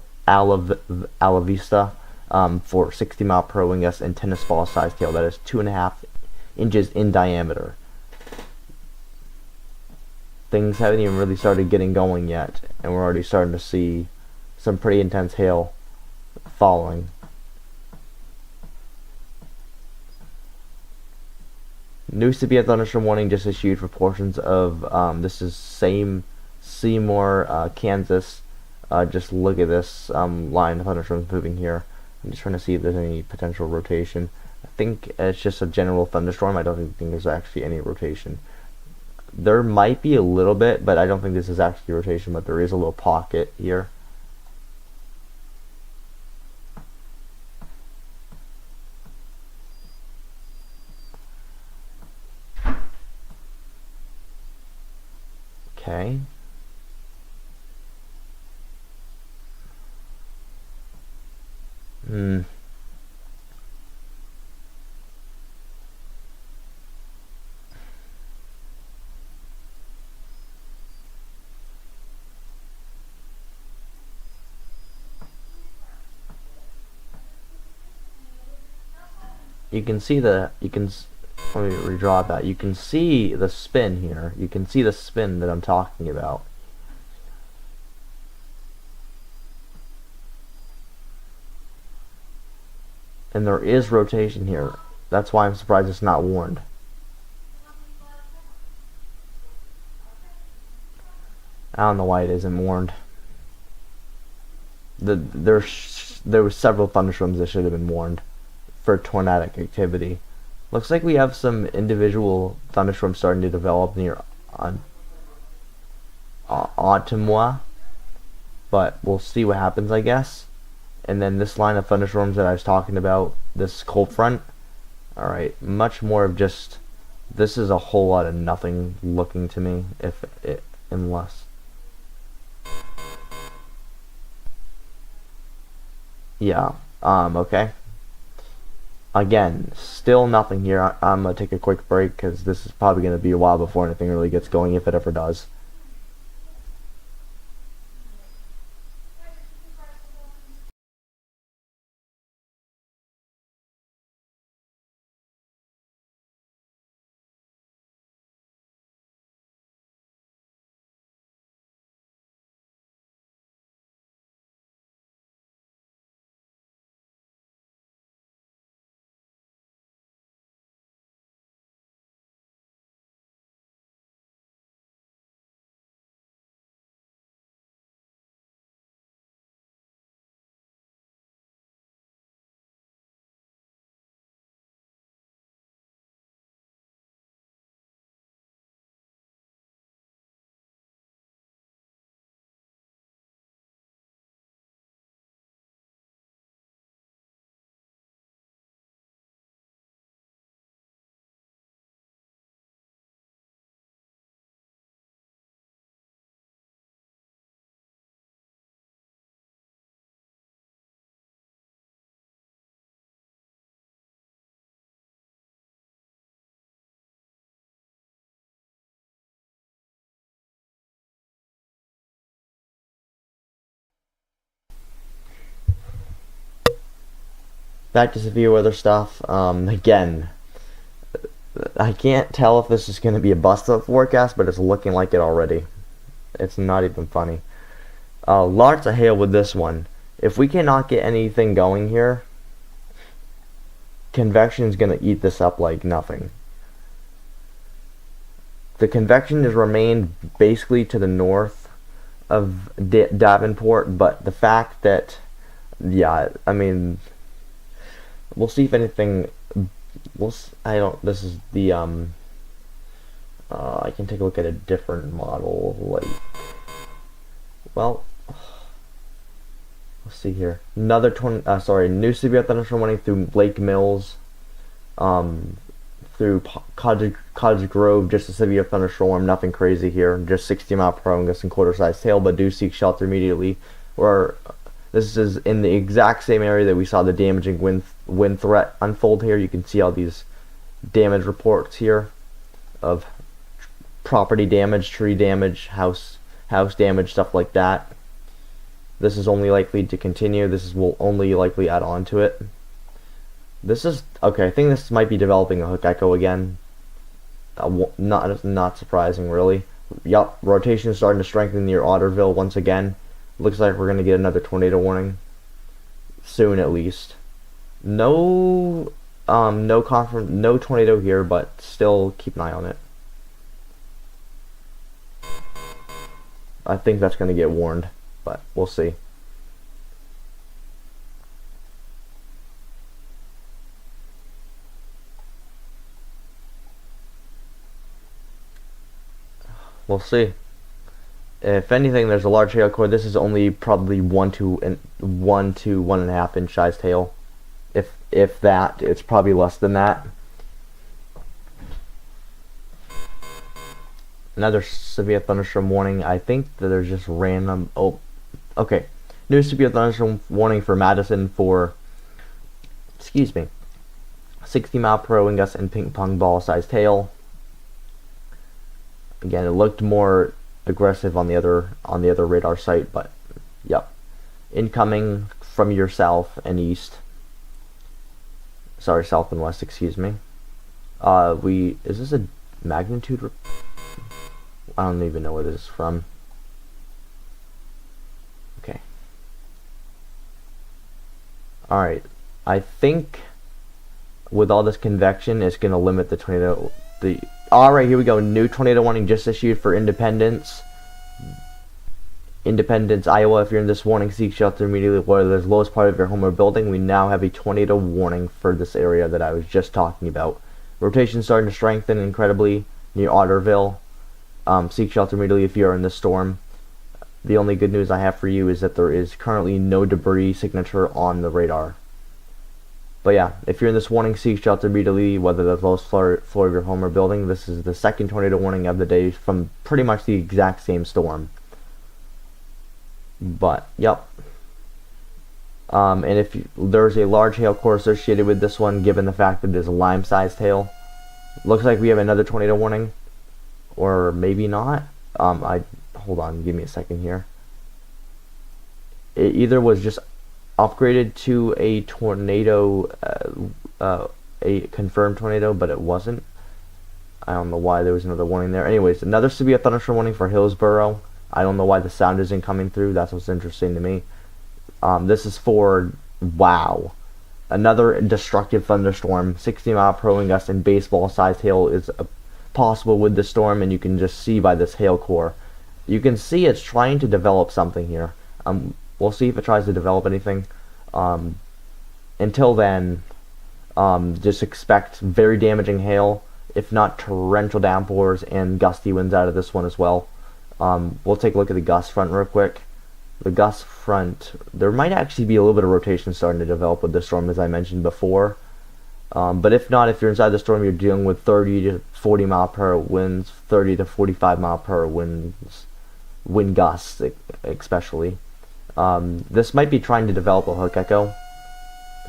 A: Vista for 60-mile-per-hour wind gusts and tennis ball size tail. That is 2.5 inches in diameter. Things haven't even really started getting going yet, and we're already starting to see some pretty intense hail falling. New severe thunderstorm warning just issued for portions of this is same Seymour, Kansas. Just look at this line of thunderstorms moving here. I'm just trying to see if there's any potential rotation. I think it's just a general thunderstorm. I don't think there's actually any rotation. There might be a little bit, but I don't think this is actually rotation, but there is a little pocket here. Okay. You can see let me redraw that. You can see the spin here. You can see the spin that I'm talking about. And there is rotation here. That's why I'm surprised it's not warned. I don't know why it isn't warned. There were several thunderstorms that should have been warned for tornadic activity. Looks like we have some individual thunderstorms starting to develop near Ottawa, but we'll see what happens, I guess. And then this line of thunderstorms that I was talking about, this cold front, alright, much more of just, this is a whole lot of nothing looking to me, unless. Yeah, okay. Again, still nothing here. I'm going to take a quick break because this is probably going to be a while before anything really gets going, if it ever does. Back to severe weather stuff. Again, I can't tell if this is going to be a bust-up forecast, but it's looking like it already. It's not even funny. Lots of hail with this one. If we cannot get anything going here, convection is going to eat this up like nothing. The convection has remained basically to the north of Davenport, but the fact that, yeah, I mean, we'll see if anything. I don't. This is the I can take a look at a different model. Like, well, let's see here. Another new severe thunderstorm warning through Lake Mills, through Cottage Grove. Just a severe thunderstorm. Nothing crazy here. Just 60-mile-per-hour and gusting quarter-sized hail, but do seek shelter immediately. Or this is in the exact same area that we saw the damaging wind threat unfold here. You can see all these damage reports here of property damage, tree damage, house damage, stuff like that. This is only likely to continue. Will only likely add on to it. This is okay. I think this might be developing a hook echo again. Not surprising, really. Yup, rotation is starting to strengthen near Otterville once again. Looks like we're gonna get another tornado warning soon, at least. No tornado here, but still keep an eye on it. I think that's gonna get warned, but we'll see. We'll see. If anything, there's a large hail core. This is only probably 1 to 1.5 inch sized hail. If that, it's probably less than that. Another severe thunderstorm warning. I think that there's just random. Oh, okay. New severe thunderstorm warning for Madison for, excuse me, 60-mile-per-hour wind gusts and ping pong ball sized hail. Again, it looked more aggressive on the other radar site, but yep, incoming from your south and east. Sorry, south and west. Excuse me. Is this a magnitude? I don't even know where this is from. Okay. All right. I think with all this convection, it's gonna limit the tornado. Alright, here we go. New tornado warning just issued for Independence, Iowa. If you're in this warning, seek shelter immediately whether there's lowest part of your home or building. We now have a tornado warning for this area that I was just talking about. Rotation starting to strengthen incredibly near Otterville. Seek shelter immediately if you are in this storm. The only good news I have for you is that there is currently no debris signature on the radar. But yeah, if you're in this warning, seek shelter immediately, whether the lowest floor of your home or building. This is the second tornado warning of the day from pretty much the exact same storm. But, yep. And if there's a large hail core associated with this one, given the fact that it is a lime-sized hail, looks like we have another tornado warning. Or maybe not. Hold on, give me a second here. It either was just upgraded to a tornado, a confirmed tornado, but it wasn't. I don't know why there was another warning there. Anyways, another severe thunderstorm warning for Hillsborough. I don't know why the sound isn't coming through. That's what's interesting to me. This is for, wow, another destructive thunderstorm. 60-mile-per-hour wind gusts and baseball-sized hail is possible with this storm, and you can just see by this hail core. You can see it's trying to develop something here. We'll see if it tries to develop anything. Until then, just expect very damaging hail, if not torrential downpours and gusty winds out of this one as well. We'll take a look at the gust front real quick. The gust front, there might actually be a little bit of rotation starting to develop with this storm, as I mentioned before. But if not, if you're inside the storm, you're dealing with 30 to 40 mile per hour winds, 30 to 45 mile per hour wind gusts, especially. This might be trying to develop a hook echo.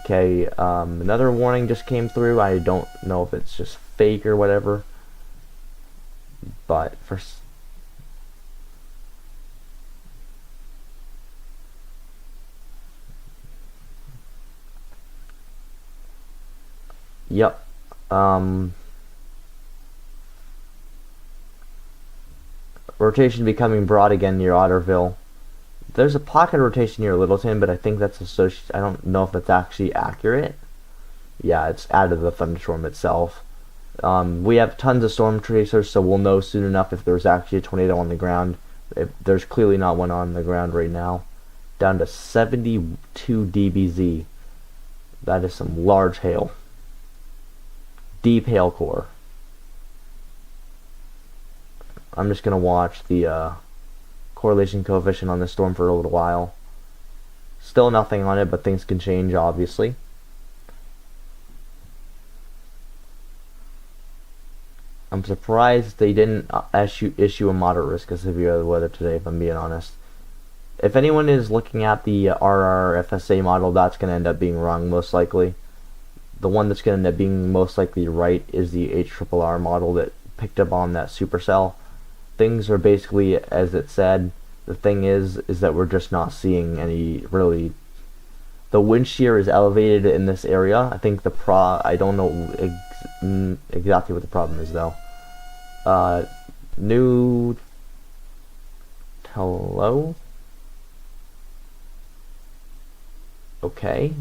A: Okay, another warning just came through. I don't know if it's just fake or whatever, but yep. Rotation becoming broad again near Otterville. There's a pocket rotation near Littleton, but I think that's I don't know if that's actually accurate. Yeah, it's out of the thunderstorm itself. We have tons of storm tracers, so we'll know soon enough if there's actually a tornado on the ground. There's clearly not one on the ground right now. Down to 72 dBz. That is some large hail. Deep hail core. I'm just going to watch the correlation coefficient on this storm for a little while. Still nothing on it, but things can change, obviously. I'm surprised they didn't issue a moderate risk of severe weather today, if I'm being honest. If anyone is looking at the RRFSA model, that's going to end up being wrong, most likely. The one that's going to end up being most likely right is the HRRR model that picked up on that supercell. Things are basically as it said. The thing is that we're just not seeing any really. The wind shear is elevated in this area. I think I don't know exactly what the problem is though. Hello? Okay.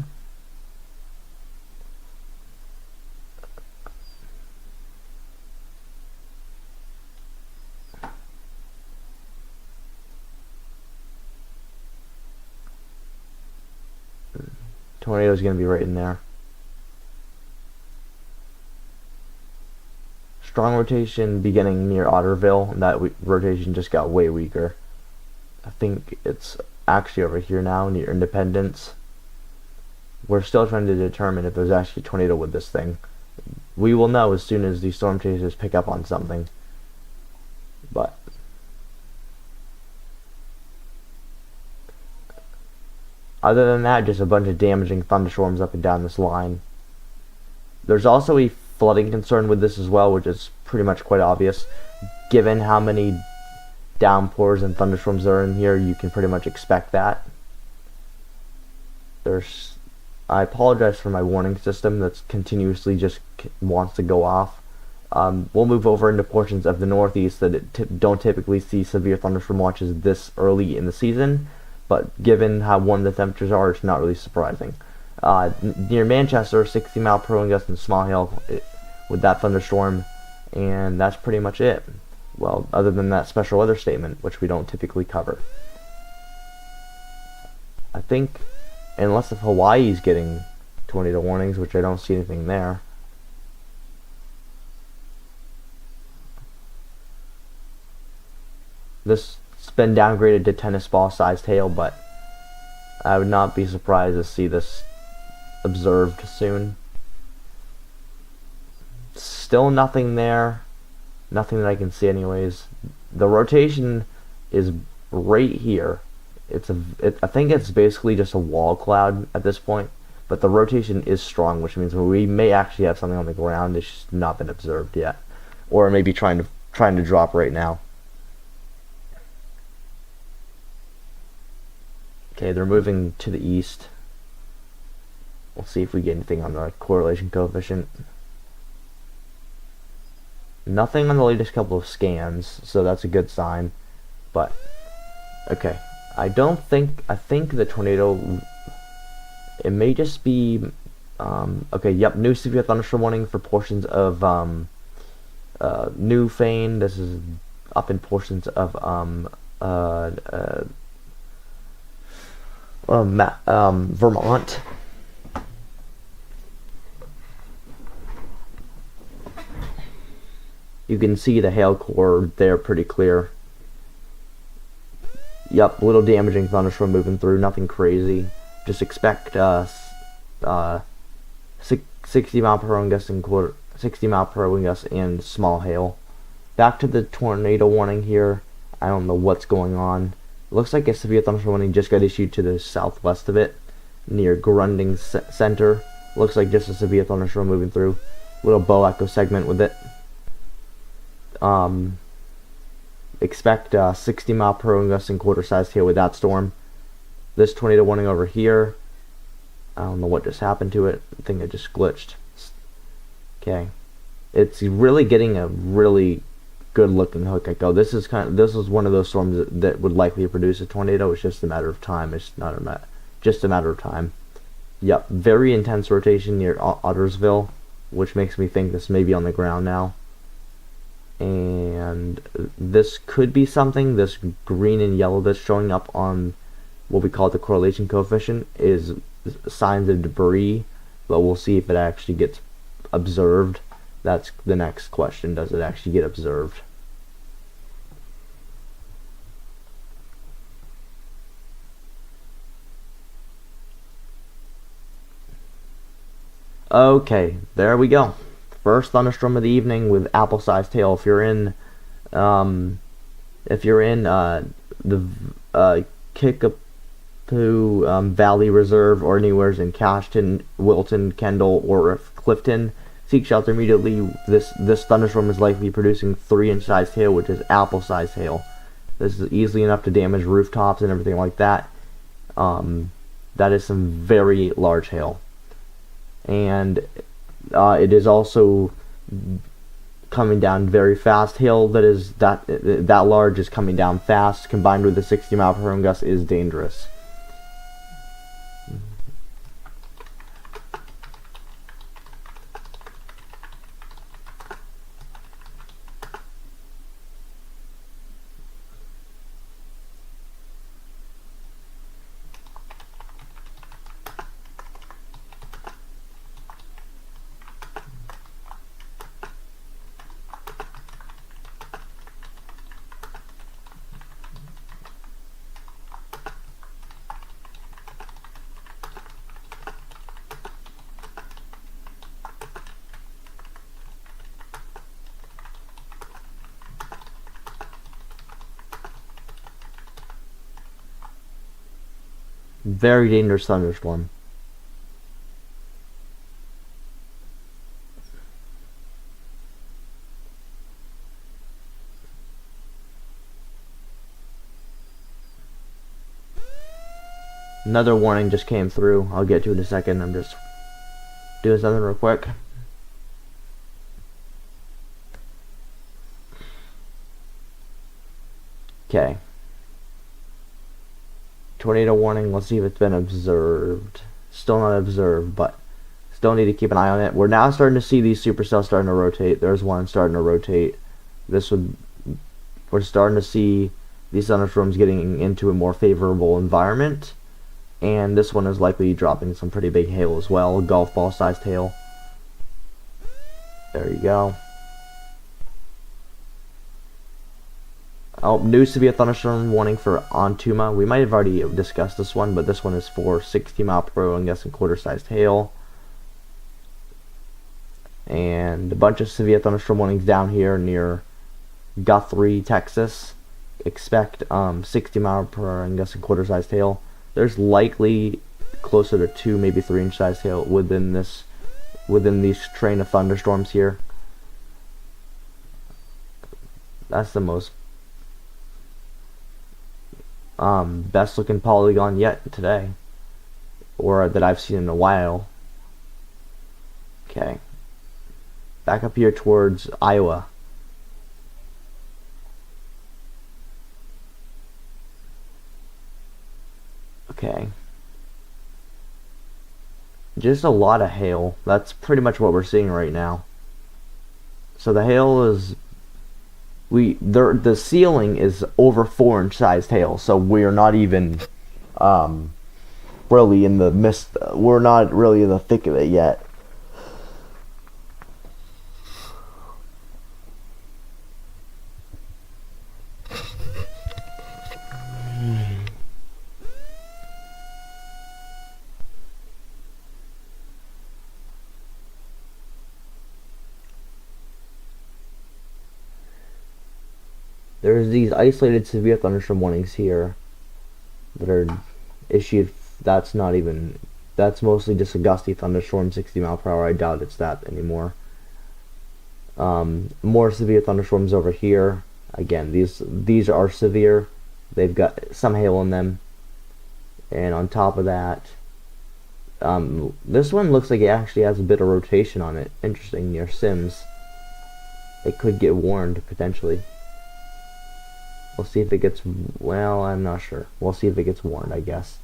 A: Tornado's gonna be right in there. Strong rotation beginning near Otterville, and that rotation just got way weaker. I think it's actually over here now near Independence. We're still trying to determine if there's actually a tornado with this thing. We will know as soon as the storm chasers pick up on something. But other than that, just a bunch of damaging thunderstorms up and down this line. There's also a flooding concern with this as well, which is pretty much quite obvious. Given how many downpours and thunderstorms there are in here, you can pretty much expect that. I apologize for my warning system that's continuously just wants to go off. We'll move over into portions of the Northeast that don't typically see severe thunderstorm watches this early in the season, but given how warm the temperatures are, it's not really surprising. Near Manchester, 60 mile per hour gust and small hail with that thunderstorm, and that's pretty much it. Well, other than that special weather statement, which we don't typically cover. I think, unless if Hawaii's getting tornado warnings, which I don't see anything there. This has been downgraded to tennis ball sized hail, but I would not be surprised to see this observed soon. Still nothing there. Nothing that I can see anyways. The rotation is right here. I think it's basically just a wall cloud at this point, but the rotation is strong, which means we may actually have something on the ground. It's just not been observed yet, or maybe trying to drop right now. Okay, they're moving to the east. We'll see if we get anything on the correlation coefficient. Nothing on the latest couple of scans, so that's a good sign. But okay, I think the tornado, it may just be okay, yep, new severe thunderstorm warning for portions of Newfane. This is up in portions of Vermont. You can see the hail core there pretty clear. Yep, little damaging thunderstorm moving through, nothing crazy. Just expect 60 mile per hour gust and 60 mile per hour gust and small hail. Back to the tornado warning here. I don't know what's going on. It looks like a severe thunderstorm warning just got issued to the southwest of it, near Grunding Center. Looks like just a severe thunderstorm moving through. Little bow echo segment with it. Expect 60 mile per hour gust and quarter-sized hail with that storm. This tornado warning over here, I don't know what just happened to it. I think it just glitched. Okay, it's really getting a really good looking hook echo. This is one of those storms that would likely produce a tornado. It's just a matter of time. It's not just a matter of time. Yep, very intense rotation near Ottersville, which makes me think this may be on the ground now. And this could be something. This green and yellow that's showing up on what we call the correlation coefficient is signs of debris, but we'll see if it actually gets observed. That's the next question. Does it actually get observed? Okay, there we go. First thunderstorm of the evening with apple-sized hail. If you're in the Kickapoo Valley Reserve or anywhere in Cashton, Wilton, Kendall, or Clifton, seek shelter immediately. This thunderstorm is likely producing 3-inch sized hail, which is apple-sized hail. This is easily enough to damage rooftops and everything like that. That is some very large hail, and it is also coming down very fast. Hail that is that large is coming down fast, combined with the 60-mile-per-hour gust, is dangerous. Very dangerous thunderstorm. Another warning just came through. I'll get to it in a second. I'm just doing something real quick. Okay. Tornado warning. Let's see if it's been observed. Still not observed, but still need to keep an eye on it. We're now starting to see these supercells starting to rotate. There's one starting to rotate. We're starting to see these thunderstorms getting into a more favorable environment, and this one is likely dropping some pretty big hail as well. Golf ball sized hail. There you go. Oh, new severe thunderstorm warning for Ontuma. We might have already discussed this one, but this one is for 60-mile-per-hour and guessing quarter-sized hail. And a bunch of severe thunderstorm warnings down here near Guthrie, Texas. Expect 60-mile-per-hour and guessing quarter-sized hail. There's likely closer to 2, maybe 3-inch sized hail within these train of thunderstorms here. That's the most best looking polygon yet today, or that I've seen in a while. Okay, back up here towards Iowa. Okay, just a lot of hail. That's pretty much what we're seeing right now. So the hail is the ceiling is over 4-inch sized hail, so we're not even really in the midst. We're not really in the thick of it yet. There's these isolated severe thunderstorm warnings here that are issued. That's mostly just a gusty thunderstorm, 60-mile-per-hour. I doubt it's that anymore. More severe thunderstorms over here. Again, these are severe. They've got some hail in them. And on top of that, this one looks like it actually has a bit of rotation on it. Interesting, near Sims. it could get warned potentially. We'll see if it gets, well, I'm not sure. We'll see if it gets warned, I guess.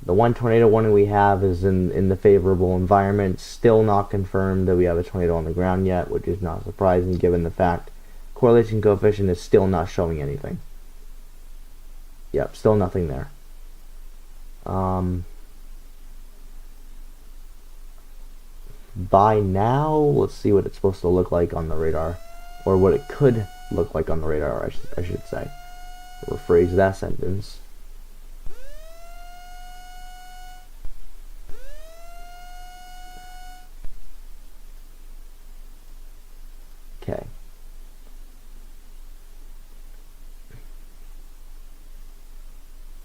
A: The one tornado warning we have is in the favorable environment. Still not confirmed that we have a tornado on the ground yet, which is not surprising given the fact correlation coefficient is still not showing anything. Yep, still nothing there. By now, let's see what it's supposed to look like on the radar, or what it could look like on the radar, I should say. Rephrase that sentence. Okay.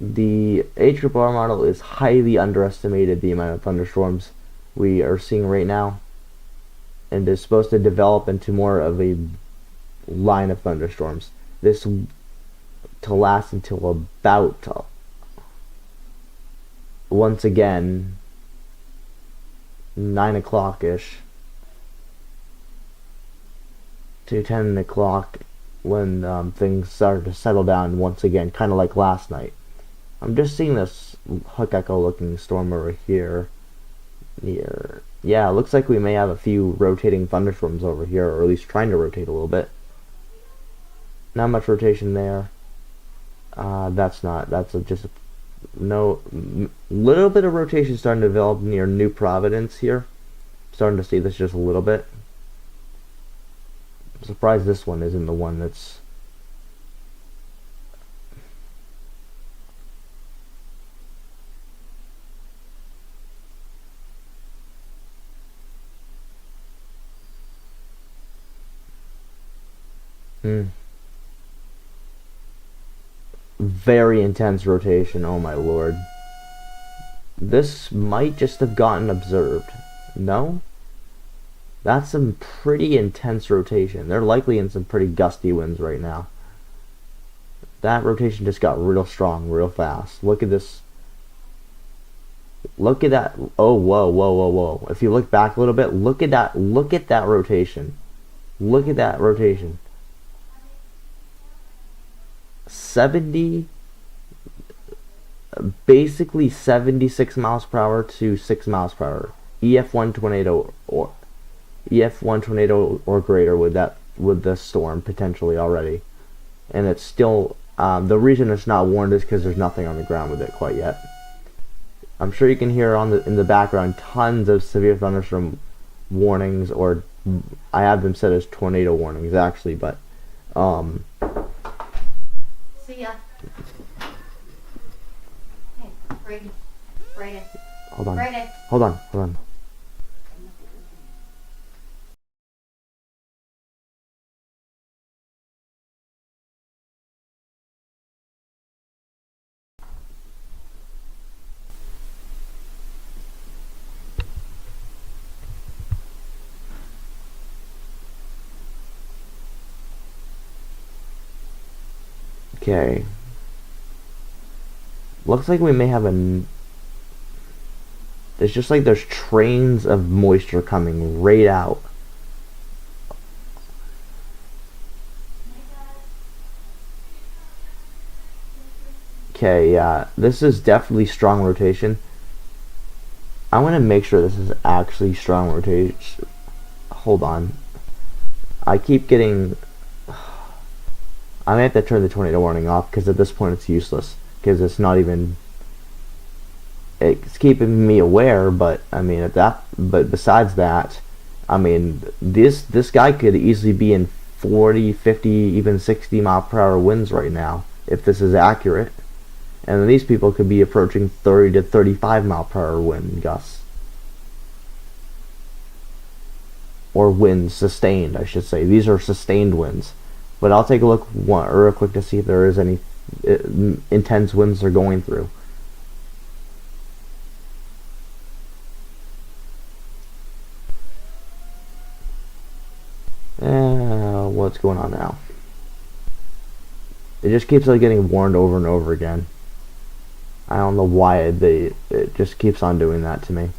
A: The HRR model is highly underestimated the amount of thunderstorms we are seeing right now, and is supposed to develop into more of a line of thunderstorms. This to last until about, once again, 9 o'clock-ish to 10 o'clock, when things start to settle down once again, kind of like last night. I'm just seeing this hook echo looking storm over here. Yeah, it looks like we may have a few rotating thunderstorms over here, or at least trying to rotate a little bit. Not much rotation there. That's just no, little bit of rotation starting to develop near New Providence here. Starting to see this just a little bit. I'm surprised this one isn't the one that's very intense rotation. Oh my lord. This might just have gotten observed. No? That's some pretty intense rotation. They're likely in some pretty gusty winds right now. That rotation just got real strong, real fast. Look at this. Look at that. Oh, whoa, whoa, whoa, whoa. If you look back a little bit, look at that. Look at that rotation. Look at that rotation. 70, basically 76 miles per hour to 6 miles per hour. EF1 tornado or EF1 tornado or greater with the storm potentially already, and it's still the reason it's not warned is because there's nothing on the ground with it quite yet. I'm sure you can hear in the background tons of severe thunderstorm warnings, or I have them set as tornado warnings actually, but
B: see ya. Hey, Brady.
A: Hold on.
B: Brady.
A: Hold on. Okay. Looks like we may have it's just like there's trains of moisture coming right out. Okay, yeah, this is definitely strong rotation. I want to make sure this is actually strong rotation. Hold on. I keep getting... I may have to turn the tornado warning off because at this point it's useless. Because it's not even... It's keeping me aware, but I mean, but besides that, I mean, this guy could easily be in 40, 50, even 60 mile per hour winds right now, if this is accurate. And then these people could be approaching 30 to 35 mile per hour wind gusts. Or winds, sustained, I should say. These are sustained winds. But I'll take a look real quick to see if there is any intense winds they're going through. What's going on now? It just keeps like getting warned over and over again. I don't know why it just keeps on doing that to me.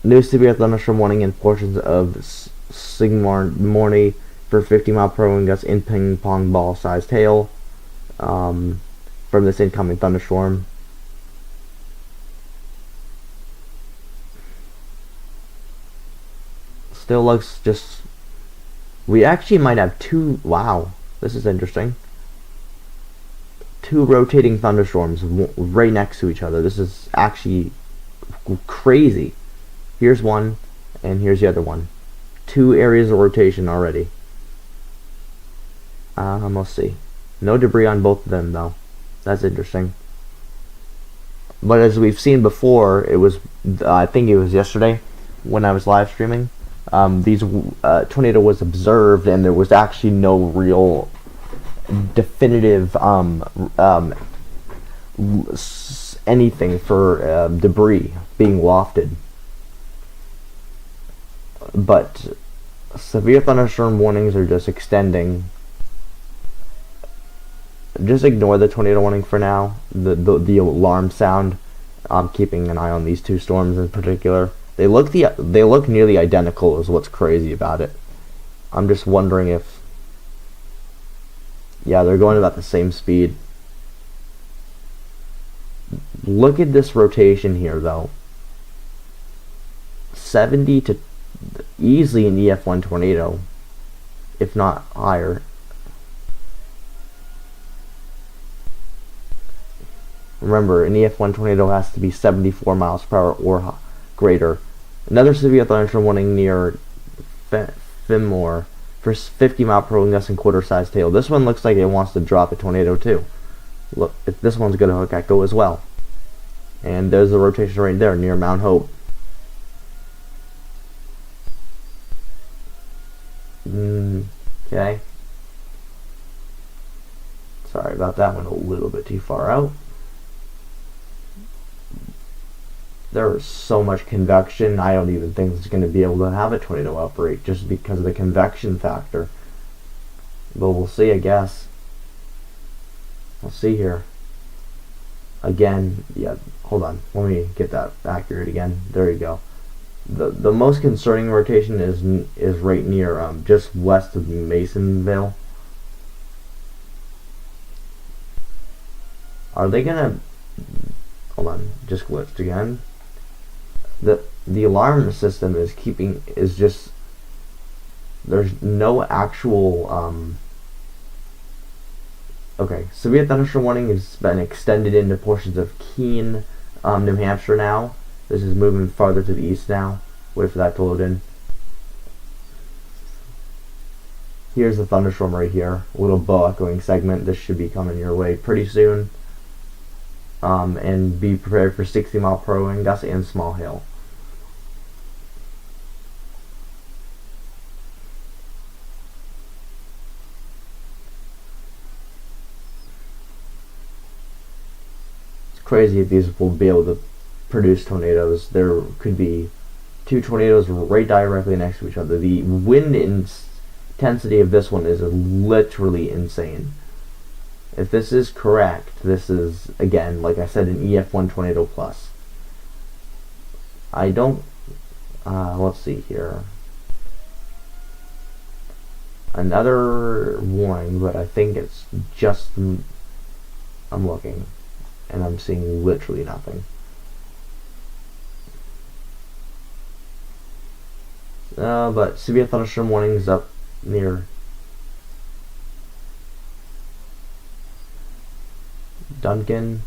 A: New severe thunderstorm warning in portions of Sigmar for 50-mile-per-hour wind gusts in ping pong ball sized hail from this incoming thunderstorm. Still looks just. We actually might have two. Wow, this is interesting. Two rotating thunderstorms right next to each other. This is actually crazy. Here's one, and here's the other one. Two areas of rotation already. Let's see. No debris on both of them, though. That's interesting. But as we've seen before, it was, I think it was yesterday when I was live streaming. These tornado was observed, and there was actually no real definitive anything for debris being wafted. But severe thunderstorm warnings are just extending. Just ignore the tornado warning for now. The alarm sound. I'm keeping an eye on these two storms in particular. They look nearly identical, is what's crazy about it. I'm just wondering if, yeah, they're going about the same speed. Look at this rotation here, though. 70 to easily an EF1 tornado, if not higher. Remember, an EF1 tornado has to be 74 miles per hour or greater. Another severe thunderstorm warning near Fimore for 50-mile-per-hour gusts and quarter-sized hail. This one looks like it wants to drop a tornado too. Look, this one's going to hook echo as well. And there's the rotation right there near Mount Hope. Okay. Sorry about that one, a little bit too far out. There is so much convection, I don't even think it's going to be able to have a tornado outbreak just because of the convection factor. But we'll see, I guess. We'll see here. Again, yeah, hold on. Let me get that accurate again. There you go. The most concerning rotation is right near just west of Masonville. Are they gonna? Hold on, just glitched again. The alarm system is just, there's no actual okay, severe thunderstorm warning has been extended into portions of Keene, New Hampshire now. This is moving farther to the east now. Wait for that to load in. Here's the thunderstorm right here. A little bow echoing segment. This should be coming your way pretty soon. And be prepared for 60-mile-per-hour wind gusts and small hail. It's crazy if these will be able to produce tornadoes. There could be two tornadoes right directly next to each other. The wind intensity of this one is literally insane. If this is correct, this is, again, like I said, an EF1 tornado plus. I don't, let's see here. Another warning, but I think it's just, I'm looking, and I'm seeing literally nothing. But severe thunderstorm warnings up near Duncan.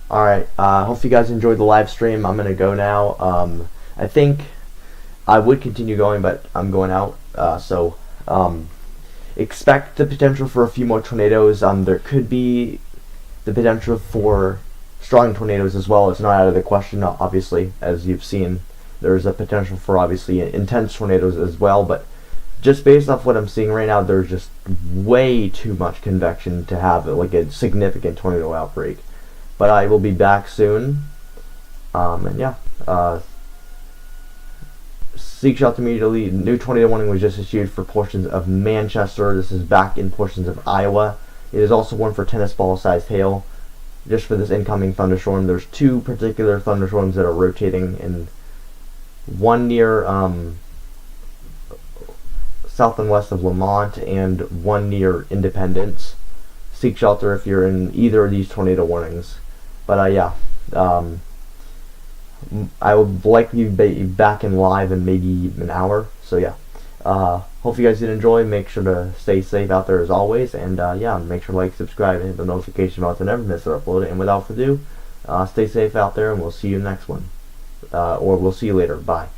A: Alright, hope you guys enjoyed the live stream. I'm gonna go now. I think I would continue going, but I'm going out. Expect the potential for a few more tornadoes. There could be the potential for strong tornadoes as well. It's not out of the question, obviously, as you've seen. There's a potential for, obviously, intense tornadoes as well, but just based off what I'm seeing right now, there's just way too much convection to have like a significant tornado outbreak. But I will be back soon. And yeah, seek shelter immediately. New tornado warning was just issued for portions of Manchester. This is back in portions of Iowa. It is also one for tennis ball sized hail. Just for this incoming thunderstorm, there's two particular thunderstorms that are rotating, and one near south and west of Lamont, and one near Independence. Seek shelter if you're in either of these tornado warnings. But yeah, I will likely be back in live in maybe an hour. So yeah, hope you guys did enjoy. Make sure to stay safe out there as always, and yeah, make sure to like, subscribe, and hit the notification bell to never miss an upload. And without further ado, stay safe out there, and we'll see you next one, or we'll see you later. Bye.